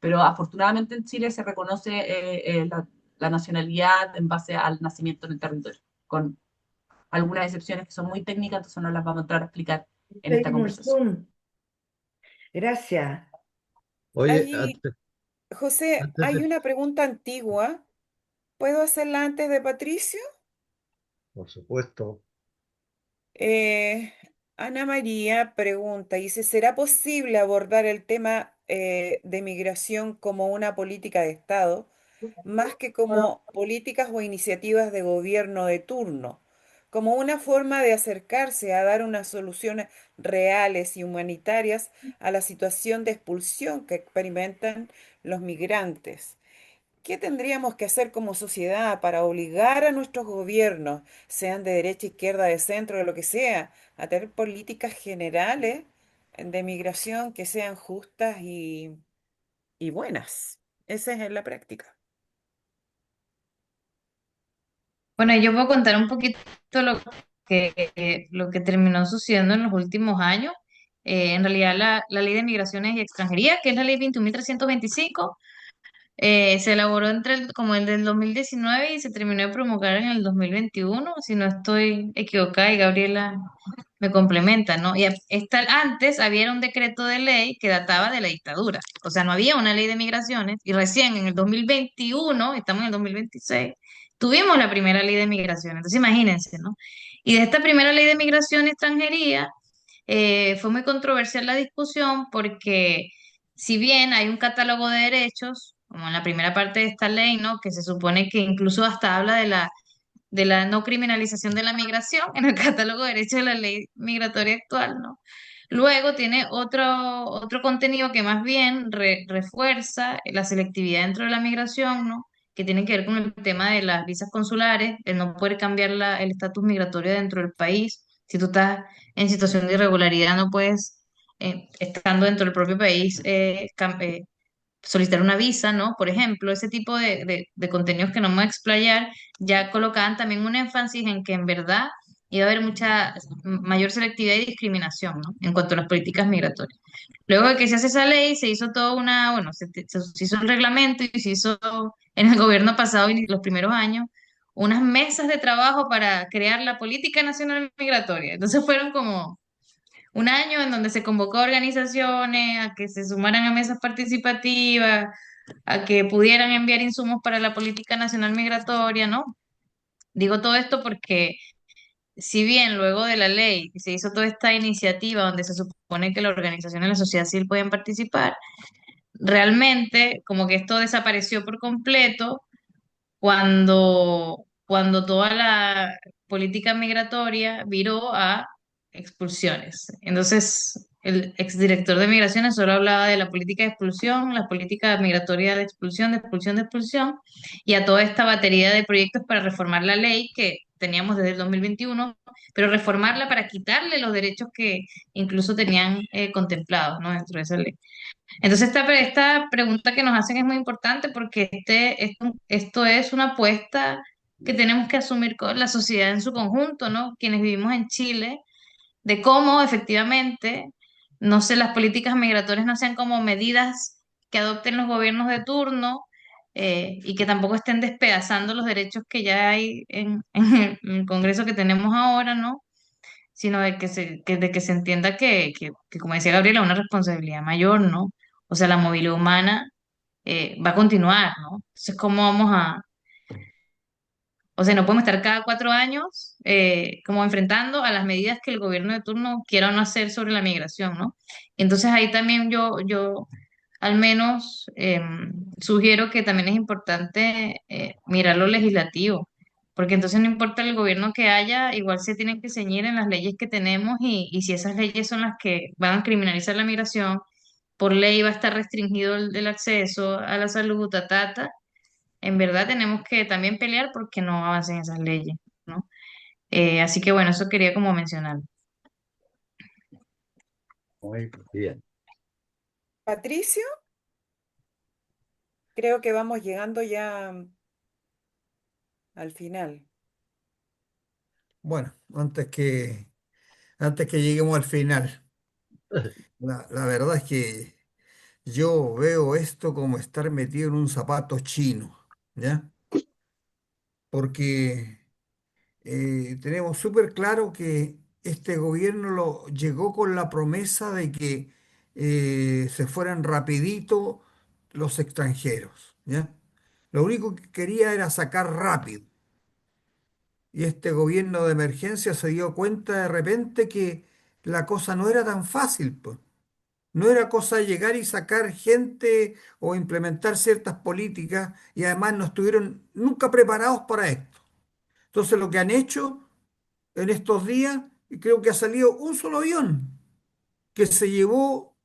pero afortunadamente en Chile se reconoce la nacionalidad en base al nacimiento en el territorio, con algunas excepciones que son muy técnicas, entonces no las vamos a entrar a explicar en Estoy esta en un conversación. Zoom. Gracias. Oye, Ahí, José, antes hay de, una pregunta antigua. ¿Puedo hacerla antes de Patricio? por supuesto, Eh, Ana María pregunta, dice, ¿será posible abordar el tema de migración como una política de Estado, más que como políticas o iniciativas de gobierno de turno, como una forma de acercarse a dar unas soluciones reales y humanitarias a la situación de expulsión que experimentan los migrantes? ¿Qué tendríamos que hacer como sociedad para obligar a nuestros gobiernos, sean de derecha, izquierda, de centro, de lo que sea, a tener políticas generales de migración que sean justas y buenas? Esa es en la práctica. Bueno, yo puedo contar un poquito lo que terminó sucediendo en los últimos años. En realidad, la Ley de Migraciones y Extranjería, que es la Ley 21.325, se elaboró como el del 2019 y se terminó de promulgar en el 2021, si no estoy equivocada, y Gabriela me complementa, ¿no? Antes había un decreto de ley que databa de la dictadura, o sea, no había una ley de migraciones, y recién en el 2021, estamos en el 2026, tuvimos la primera ley de migraciones, entonces imagínense, ¿no? Y de esta primera ley de migración y extranjería, fue muy controversial la discusión porque si bien hay un catálogo de derechos, como en la primera parte de esta ley, ¿no? Que se supone que incluso hasta habla de la no criminalización de la migración en el catálogo de derechos de la ley migratoria actual, ¿no? Luego tiene otro contenido que más bien refuerza la selectividad dentro de la migración, ¿no? Que tiene que ver con el tema de las visas consulares, el no poder cambiar el estatus migratorio dentro del país. Si tú estás en situación de irregularidad, no puedes, estando dentro del propio país, solicitar una visa, ¿no? Por ejemplo, ese tipo de contenidos que no me voy a explayar, ya colocaban también un énfasis en que en verdad iba a haber mucha mayor selectividad y discriminación, ¿no? En cuanto a las políticas migratorias. Luego de que se hace esa ley, se hizo toda bueno, se hizo el reglamento y se hizo en el gobierno pasado y los primeros años unas mesas de trabajo para crear la política nacional migratoria. Entonces fueron como un año en donde se convocó a organizaciones a que se sumaran a mesas participativas, a que pudieran enviar insumos para la política nacional migratoria, ¿no? Digo todo esto porque si bien luego de la ley se hizo toda esta iniciativa donde se supone que las organizaciones de la sociedad civil pueden participar, realmente como que esto desapareció por completo cuando toda la política migratoria viró a expulsiones. Entonces, el exdirector de migraciones solo hablaba de la política de expulsión, la política migratoria de expulsión, de expulsión, de expulsión, y a toda esta batería de proyectos para reformar la ley que teníamos desde el 2021, pero reformarla para quitarle los derechos que incluso tenían contemplados, ¿no? Dentro de esa ley. Entonces, esta pregunta que nos hacen es muy importante porque esto es una apuesta que tenemos que asumir con la sociedad en su conjunto, ¿no? Quienes vivimos en Chile, de cómo efectivamente, no sé, las políticas migratorias no sean como medidas que adopten los gobiernos de turno, y que tampoco estén despedazando los derechos que ya hay en el Congreso que tenemos ahora, ¿no? Sino de que se entienda que, como decía Gabriela, una responsabilidad mayor, ¿no? O sea, la movilidad humana va a continuar, ¿no? Entonces, ¿cómo vamos o sea, no podemos estar cada 4 años como enfrentando a las medidas que el gobierno de turno quiera o no hacer sobre la migración, ¿no? Entonces ahí también yo al menos sugiero que también es importante mirar lo legislativo, porque entonces no importa el gobierno que haya, igual se tienen que ceñir en las leyes que tenemos y si esas leyes son las que van a criminalizar la migración, por ley va a estar restringido el acceso a la salud, en verdad tenemos que también pelear porque no avancen esas leyes, ¿no? Así que bueno, eso quería como mencionar. muy bien. Patricio, creo que vamos llegando ya al final. Bueno, antes que antes que lleguemos al final. La verdad es que yo veo esto como estar metido en un zapato chino, ¿ya? Porque tenemos súper claro que este gobierno llegó con la promesa de que se fueran rapidito los extranjeros, ¿ya? Lo único que quería era sacar rápido. Y este gobierno de emergencia se dio cuenta de repente que la cosa no era tan fácil, pues. No era cosa de llegar y sacar gente o implementar ciertas políticas y además no estuvieron nunca preparados para esto. Entonces lo que han hecho en estos días, y creo que ha salido un solo avión que se llevó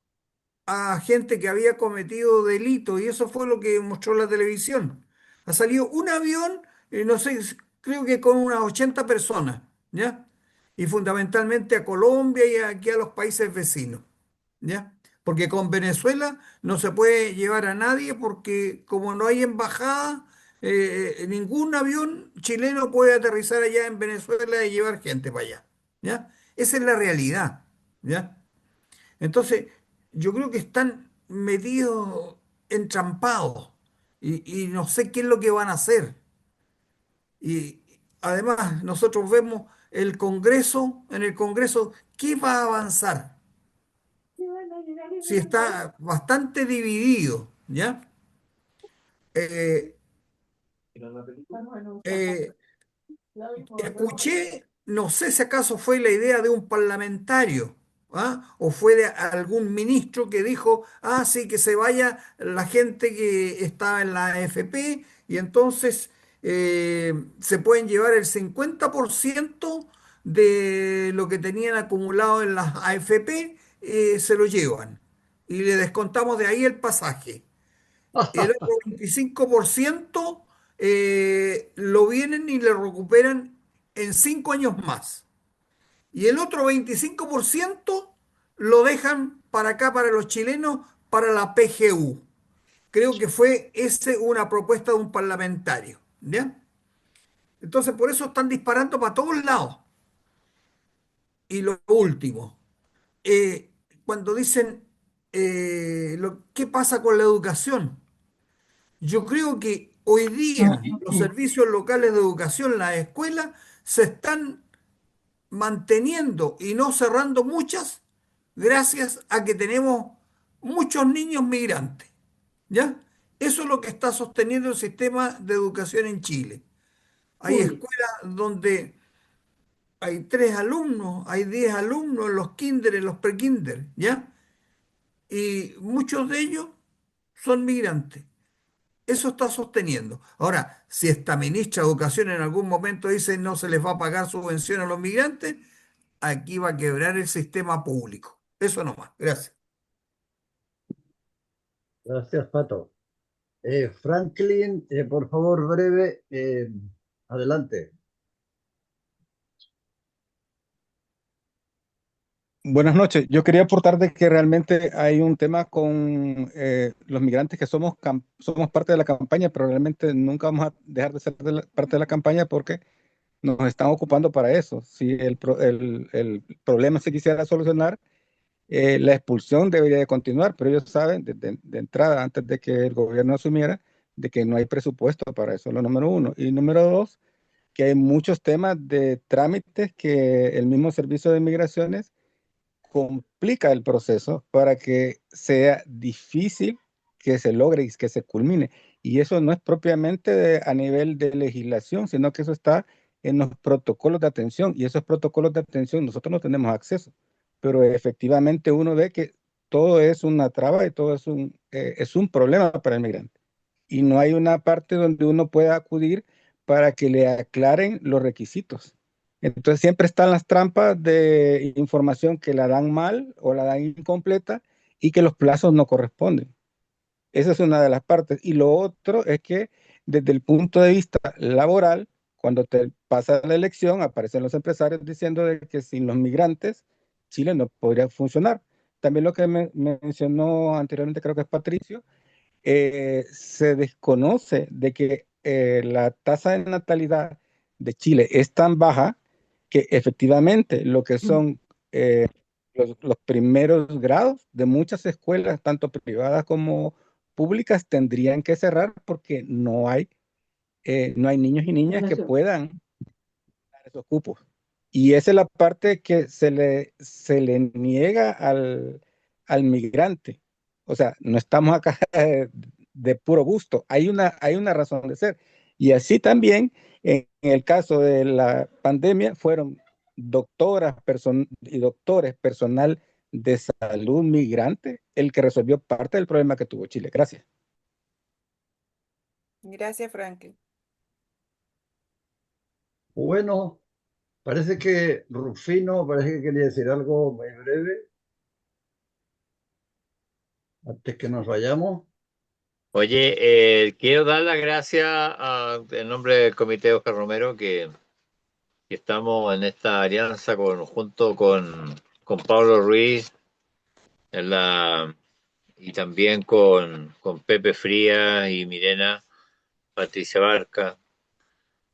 a gente que había cometido delito y eso fue lo que mostró la televisión. Ha salido un avión, no sé, creo que con unas 80 personas, ¿ya? Y fundamentalmente a Colombia y aquí a los países vecinos, ¿ya? Porque con Venezuela no se puede llevar a nadie porque como no hay embajada, ningún avión chileno puede aterrizar allá en Venezuela y llevar gente para allá, ¿ya? Esa es la realidad, ¿ya? Entonces, yo creo que están metidos, entrampados y no sé qué es lo que van a hacer. Y además, nosotros vemos el Congreso, en el Congreso, ¿qué va a avanzar? Si está bastante dividido, ¿ya? Eh, eh, Escuché, no sé si acaso fue la idea de un parlamentario, ¿ah? O fue de algún ministro que dijo, ah, sí, que se vaya la gente que está en la AFP y entonces se pueden llevar el 50% de lo que tenían acumulado en las AFP, se lo llevan y le descontamos de ahí el pasaje. El otro 25% lo vienen y le recuperan en 5 años más. Y el otro 25% lo dejan para acá, para los chilenos, para la PGU. Creo que fue ese una propuesta de un parlamentario. ¿Ya? Entonces, por eso están disparando para todos lados. Y lo último, cuando dicen, ¿qué pasa con la educación? Yo creo que hoy día los servicios locales de educación, las escuelas, se están manteniendo y no cerrando muchas gracias a que tenemos muchos niños migrantes. ¿Ya? Eso es lo que está sosteniendo el sistema de educación en Chile. Hay Uy, escuelas donde hay 3 alumnos, hay 10 alumnos en los kinder, en los prekinder, ¿ya? Y muchos de ellos son migrantes. Eso está sosteniendo. Ahora, si esta ministra de Educación en algún momento dice no se les va a pagar subvención a los migrantes, aquí va a quebrar el sistema público. Eso nomás. Gracias. Gracias, Pato. Franklin, por favor, breve. Adelante. Buenas noches. Yo quería aportar de que realmente hay un tema con los migrantes que somos parte de la campaña, pero realmente nunca vamos a dejar de ser parte de la campaña porque nos están ocupando para eso. Si el problema se quisiera solucionar, la expulsión debería de continuar, pero ellos saben de entrada, antes de que el gobierno asumiera, de que no hay presupuesto para eso, lo número uno. Y número dos, que hay muchos temas de trámites que el mismo Servicio de Migraciones complica el proceso para que sea difícil que se logre y que se culmine. Y eso no es propiamente a nivel de legislación, sino que eso está en los protocolos de atención. Y esos protocolos de atención nosotros no tenemos acceso. Pero efectivamente uno ve que todo es una traba y todo es un problema para el migrante. Y no hay una parte donde uno pueda acudir para que le aclaren los requisitos. Entonces siempre están las trampas de información que la dan mal o la dan incompleta y que los plazos no corresponden. Esa es una de las partes. Y lo otro es que desde el punto de vista laboral, cuando te pasa la elección, aparecen los empresarios diciendo de que sin los migrantes Chile no podría funcionar. También lo que mencionó anteriormente, creo que es Patricio, se desconoce de que la tasa de natalidad de Chile es tan baja que efectivamente lo que son eh, los primeros grados de muchas escuelas, tanto privadas como públicas, tendrían que cerrar porque no hay niños y niñas que puedan dar esos cupos. Y esa es la parte que se le niega al migrante. O sea, no estamos acá de puro gusto, hay una razón de ser. Y así también, en el caso de la pandemia, fueron y doctores, personal de salud migrante, el que resolvió parte del problema que tuvo Chile. Gracias. Gracias, Franklin. Bueno, parece que Rufino parece que quería decir algo muy breve antes que nos vayamos. Oye, quiero dar las gracias en nombre del Comité Oscar Romero que estamos en esta alianza junto con Pablo Ruiz en y también con Pepe Frías y Mirena Patricia Barca.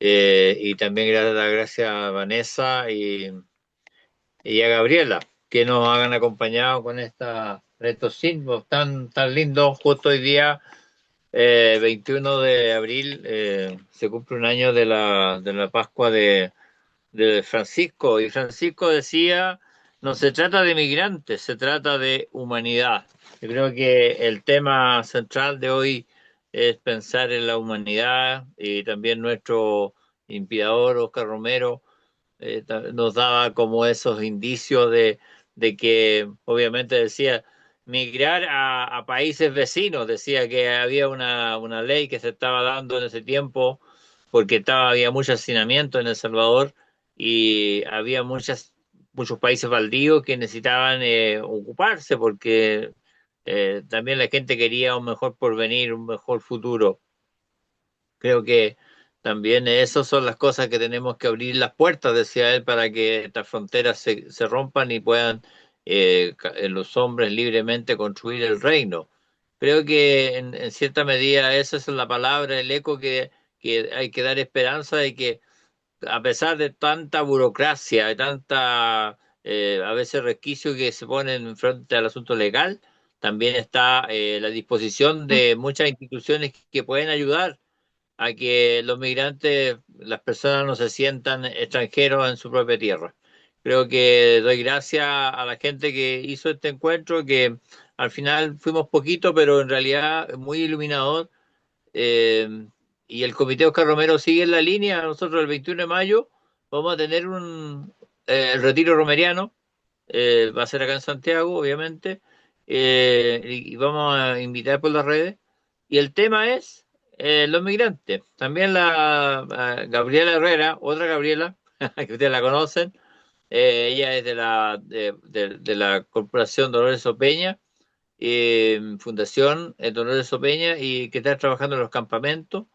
Y también dar gracias a Vanessa y a Gabriela que nos hagan acompañado con estos símbolos tan lindos. Justo hoy día, 21 de abril, se cumple un año de la Pascua de Francisco, y Francisco decía, no se trata de migrantes, se trata de humanidad. Yo creo que el tema central de hoy es pensar en la humanidad, y también nuestro inspirador, Oscar Romero, nos daba como esos indicios de que, obviamente decía, migrar a países vecinos, decía que había una ley que se estaba dando en ese tiempo, porque había mucho hacinamiento en El Salvador y había muchos países baldíos que necesitaban ocuparse, porque también la gente quería un mejor porvenir, un mejor futuro. Creo que también esas son las cosas que tenemos que abrir las puertas, decía él, para que estas fronteras se rompan y puedan los hombres libremente construir el reino. Creo que en cierta medida esa es la palabra, el eco que hay que dar esperanza de que, a pesar de tanta burocracia, de tanta a veces resquicio que se ponen frente al asunto legal, también está la disposición de muchas instituciones que pueden ayudar a que los migrantes, las personas no se sientan extranjeros en su propia tierra. Creo que doy gracias a la gente que hizo este encuentro, que al final fuimos poquito, pero en realidad muy iluminador. Eh, y el Comité Oscar Romero sigue en la línea. Nosotros el 21 de mayo vamos a tener el retiro romeriano. Va a ser acá en Santiago, obviamente. Y vamos a invitar por las redes. Y el tema es los migrantes. También Gabriela Herrera, otra Gabriela, que ustedes la conocen. Ella es de la Corporación Dolores Opeña, Fundación Dolores Opeña, y que está trabajando en los campamentos,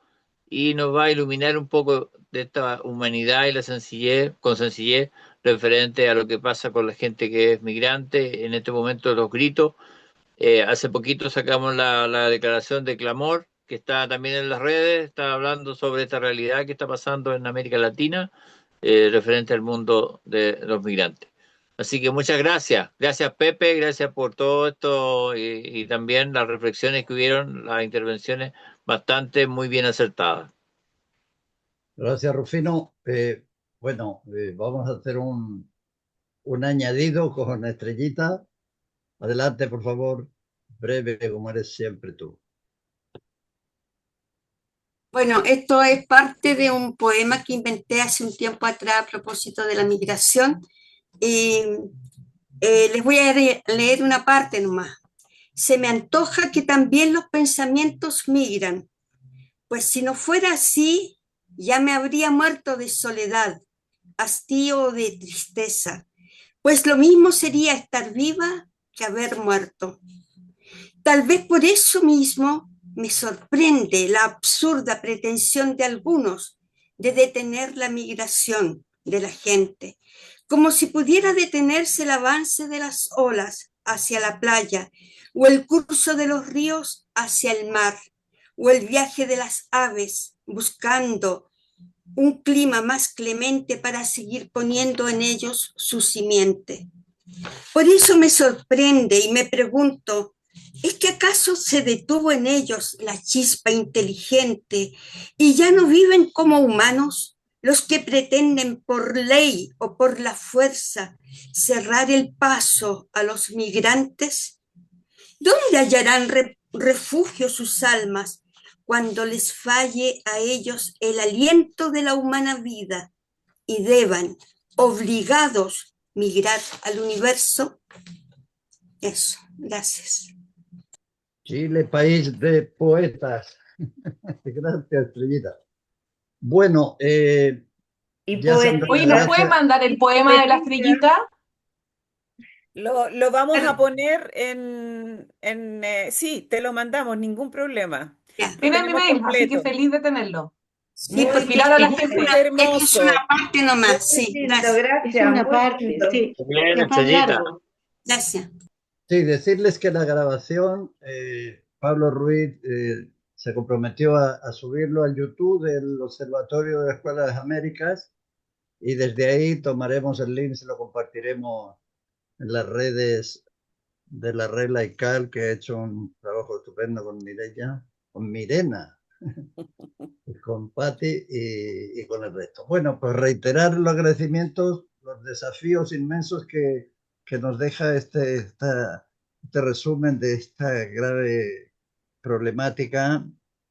y nos va a iluminar un poco de esta humanidad y la sencillez, con sencillez, referente a lo que pasa con la gente que es migrante. En este momento los gritos. Hace poquito sacamos la declaración de clamor, que está también en las redes, está hablando sobre esta realidad que está pasando en América Latina, referente al mundo de los migrantes. Así que muchas gracias. Gracias, Pepe, gracias por todo esto, y también las reflexiones que hubieron, las intervenciones bastante muy bien acertadas. Gracias, Rufino. Bueno, vamos a hacer un añadido con Estrellita. Adelante, por favor. Breve, como eres siempre tú. Bueno, esto es parte de un poema que inventé hace un tiempo atrás a propósito de la migración. Y les voy a leer una parte nomás. Se me antoja que también los pensamientos migran, pues si no fuera así, ya me habría muerto de soledad, hastío o de tristeza, pues lo mismo sería estar viva que haber muerto. Tal vez por eso mismo me sorprende la absurda pretensión de algunos de detener la migración de la gente, como si pudiera detenerse el avance de las olas hacia la playa, o el curso de los ríos hacia el mar, o el viaje de las aves buscando un clima más clemente para seguir poniendo en ellos su simiente. Por eso me sorprende y me pregunto, ¿es que acaso se detuvo en ellos la chispa inteligente y ya no viven como humanos los que pretenden por ley o por la fuerza cerrar el paso a los migrantes? ¿Dónde hallarán refugio sus almas cuando les falle a ellos el aliento de la humana vida y deban, obligados, migrar al universo? Eso, gracias. Chile, país de poetas. Gracias, Estrellita. Bueno, Y ya se han dado Oye, las ¿nos poética, puede gracias. mandar el poema de la estrellita? Lo vamos a poner sí, te lo mandamos, ningún problema. Ya. Lo Tiene mi tenemos mail, así que completo. feliz de tenerlo. Sí, Muy, porque Mirar a la es gente. muy es una hermoso. parte nomás. muy Sí, lindo, gracias. Es gracias, una muy parte, lindo. sí. Bien, Es más Estrellita. largo. Gracias. Sí, decirles que la grabación, Pablo Ruiz se comprometió a subirlo al YouTube del Observatorio de la Escuela de las Américas y desde ahí tomaremos el link, se lo compartiremos en las redes de la red laical, que ha hecho un trabajo estupendo con Mireia, con Mirena, y con Patti y con el resto. Bueno, pues reiterar los agradecimientos, los desafíos inmensos que nos deja este resumen de esta grave problemática.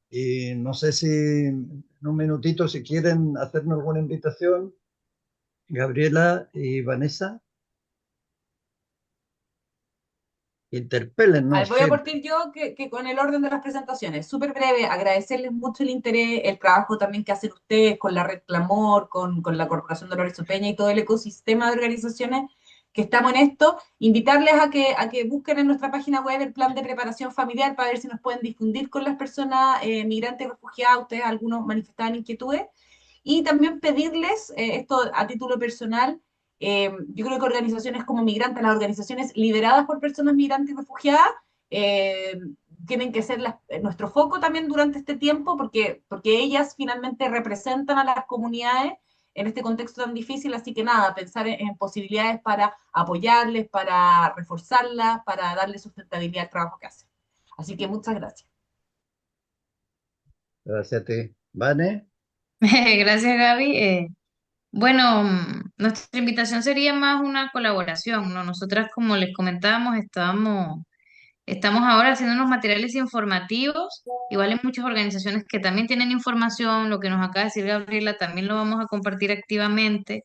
Y no sé si en un minutito, si quieren hacernos alguna invitación, Gabriela y Vanessa, A interpélennos, ver, voy a gente. partir yo que con el orden de las presentaciones. Súper breve, agradecerles mucho el interés, el trabajo también que hacen ustedes con la Red Clamor, con la Corporación Dolores Peña y todo el ecosistema de organizaciones que estamos en esto. Invitarles a que busquen en nuestra página web el plan de preparación familiar para ver si nos pueden difundir con las personas migrantes y refugiadas. Ustedes algunos manifestaban inquietudes. Y también pedirles, esto a título personal, yo creo que organizaciones como Migrantes, las organizaciones lideradas por personas migrantes y refugiadas, eh, tienen que ser nuestro foco también durante este tiempo, porque ellas finalmente representan a las comunidades en este contexto tan difícil, así que nada, pensar en posibilidades para apoyarles, para reforzarlas, para darle sustentabilidad al trabajo que hacen. Así que muchas gracias. Gracias a ti. ¿Vane? Gracias, Gaby. Bueno, nuestra invitación sería más una colaboración, ¿no? Nosotras, como les comentábamos, estamos ahora haciendo unos materiales informativos. Igual hay muchas organizaciones que también tienen información, lo que nos acaba de decir Gabriela, también lo vamos a compartir activamente,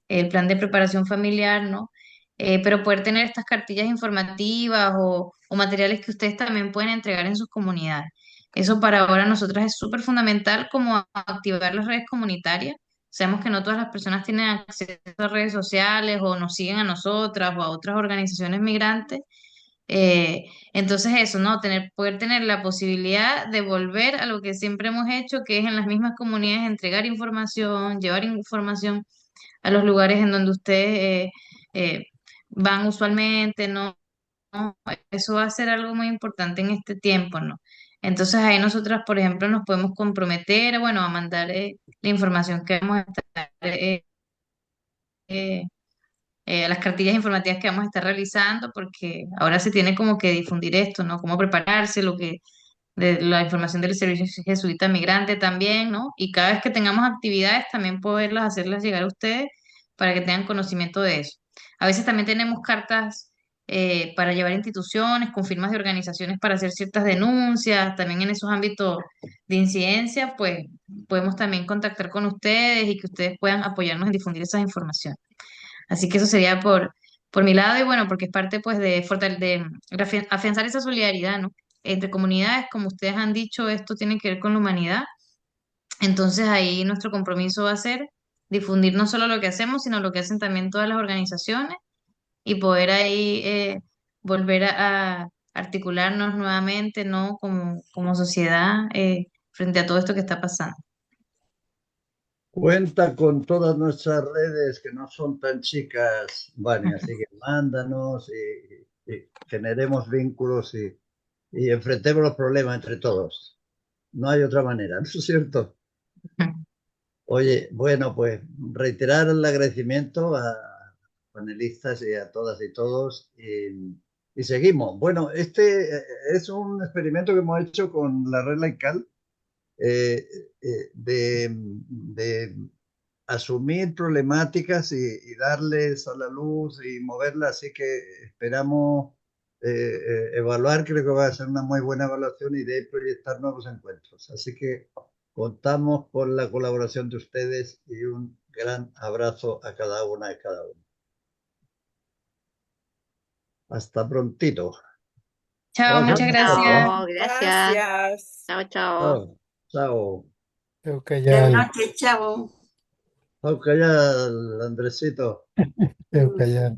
el plan de preparación familiar, ¿no? Pero poder tener estas cartillas informativas o materiales que ustedes también pueden entregar en sus comunidades. Eso para ahora nosotras es súper fundamental como activar las redes comunitarias. Sabemos que no todas las personas tienen acceso a redes sociales o nos siguen a nosotras o a otras organizaciones migrantes. Entonces eso, ¿no? Poder tener la posibilidad de volver a lo que siempre hemos hecho, que es en las mismas comunidades entregar información, llevar información a los lugares en donde ustedes van usualmente, ¿no? ¿No? Eso va a ser algo muy importante en este tiempo, ¿no? Entonces ahí nosotras, por ejemplo, nos podemos comprometer, bueno, a mandar la información que vamos a estar eh, las cartillas informativas que vamos a estar realizando, porque ahora se tiene como que difundir esto, ¿no? Cómo prepararse, de la información del servicio jesuita migrante también, ¿no? Y cada vez que tengamos actividades, también poderlas hacerlas llegar a ustedes para que tengan conocimiento de eso. A veces también tenemos cartas para llevar a instituciones con firmas de organizaciones para hacer ciertas denuncias, también en esos ámbitos de incidencia, pues podemos también contactar con ustedes y que ustedes puedan apoyarnos en difundir esas informaciones. Así que eso sería por mi lado y bueno, porque es parte pues de afianzar esa solidaridad, ¿no? Entre comunidades, como ustedes han dicho, esto tiene que ver con la humanidad. Entonces ahí nuestro compromiso va a ser difundir no solo lo que hacemos, sino lo que hacen también todas las organizaciones y poder ahí volver a articularnos nuevamente, ¿no? Como sociedad frente a todo esto que está pasando. Cuenta con todas nuestras redes que no son tan chicas, Vane, así que mándanos y generemos vínculos y enfrentemos los problemas entre todos. No hay otra manera, ¿no es cierto? Oye, bueno, pues reiterar el agradecimiento a panelistas y a todas y todos. Y seguimos. Bueno, este es un experimento que hemos hecho con la red Laical de asumir problemáticas y darles a la luz y moverlas, así que esperamos evaluar, creo que va a ser una muy buena evaluación y de ahí proyectar nuevos encuentros. Así que contamos con la colaboración de ustedes y un gran abrazo a cada una y cada uno. Hasta prontito. Chao, muchas gracias. Chao, gracias. Gracias. Chao, chao. Chao. Chao. Buenas Eucayal, noches, chao. Chao, Andresito. Eucayal.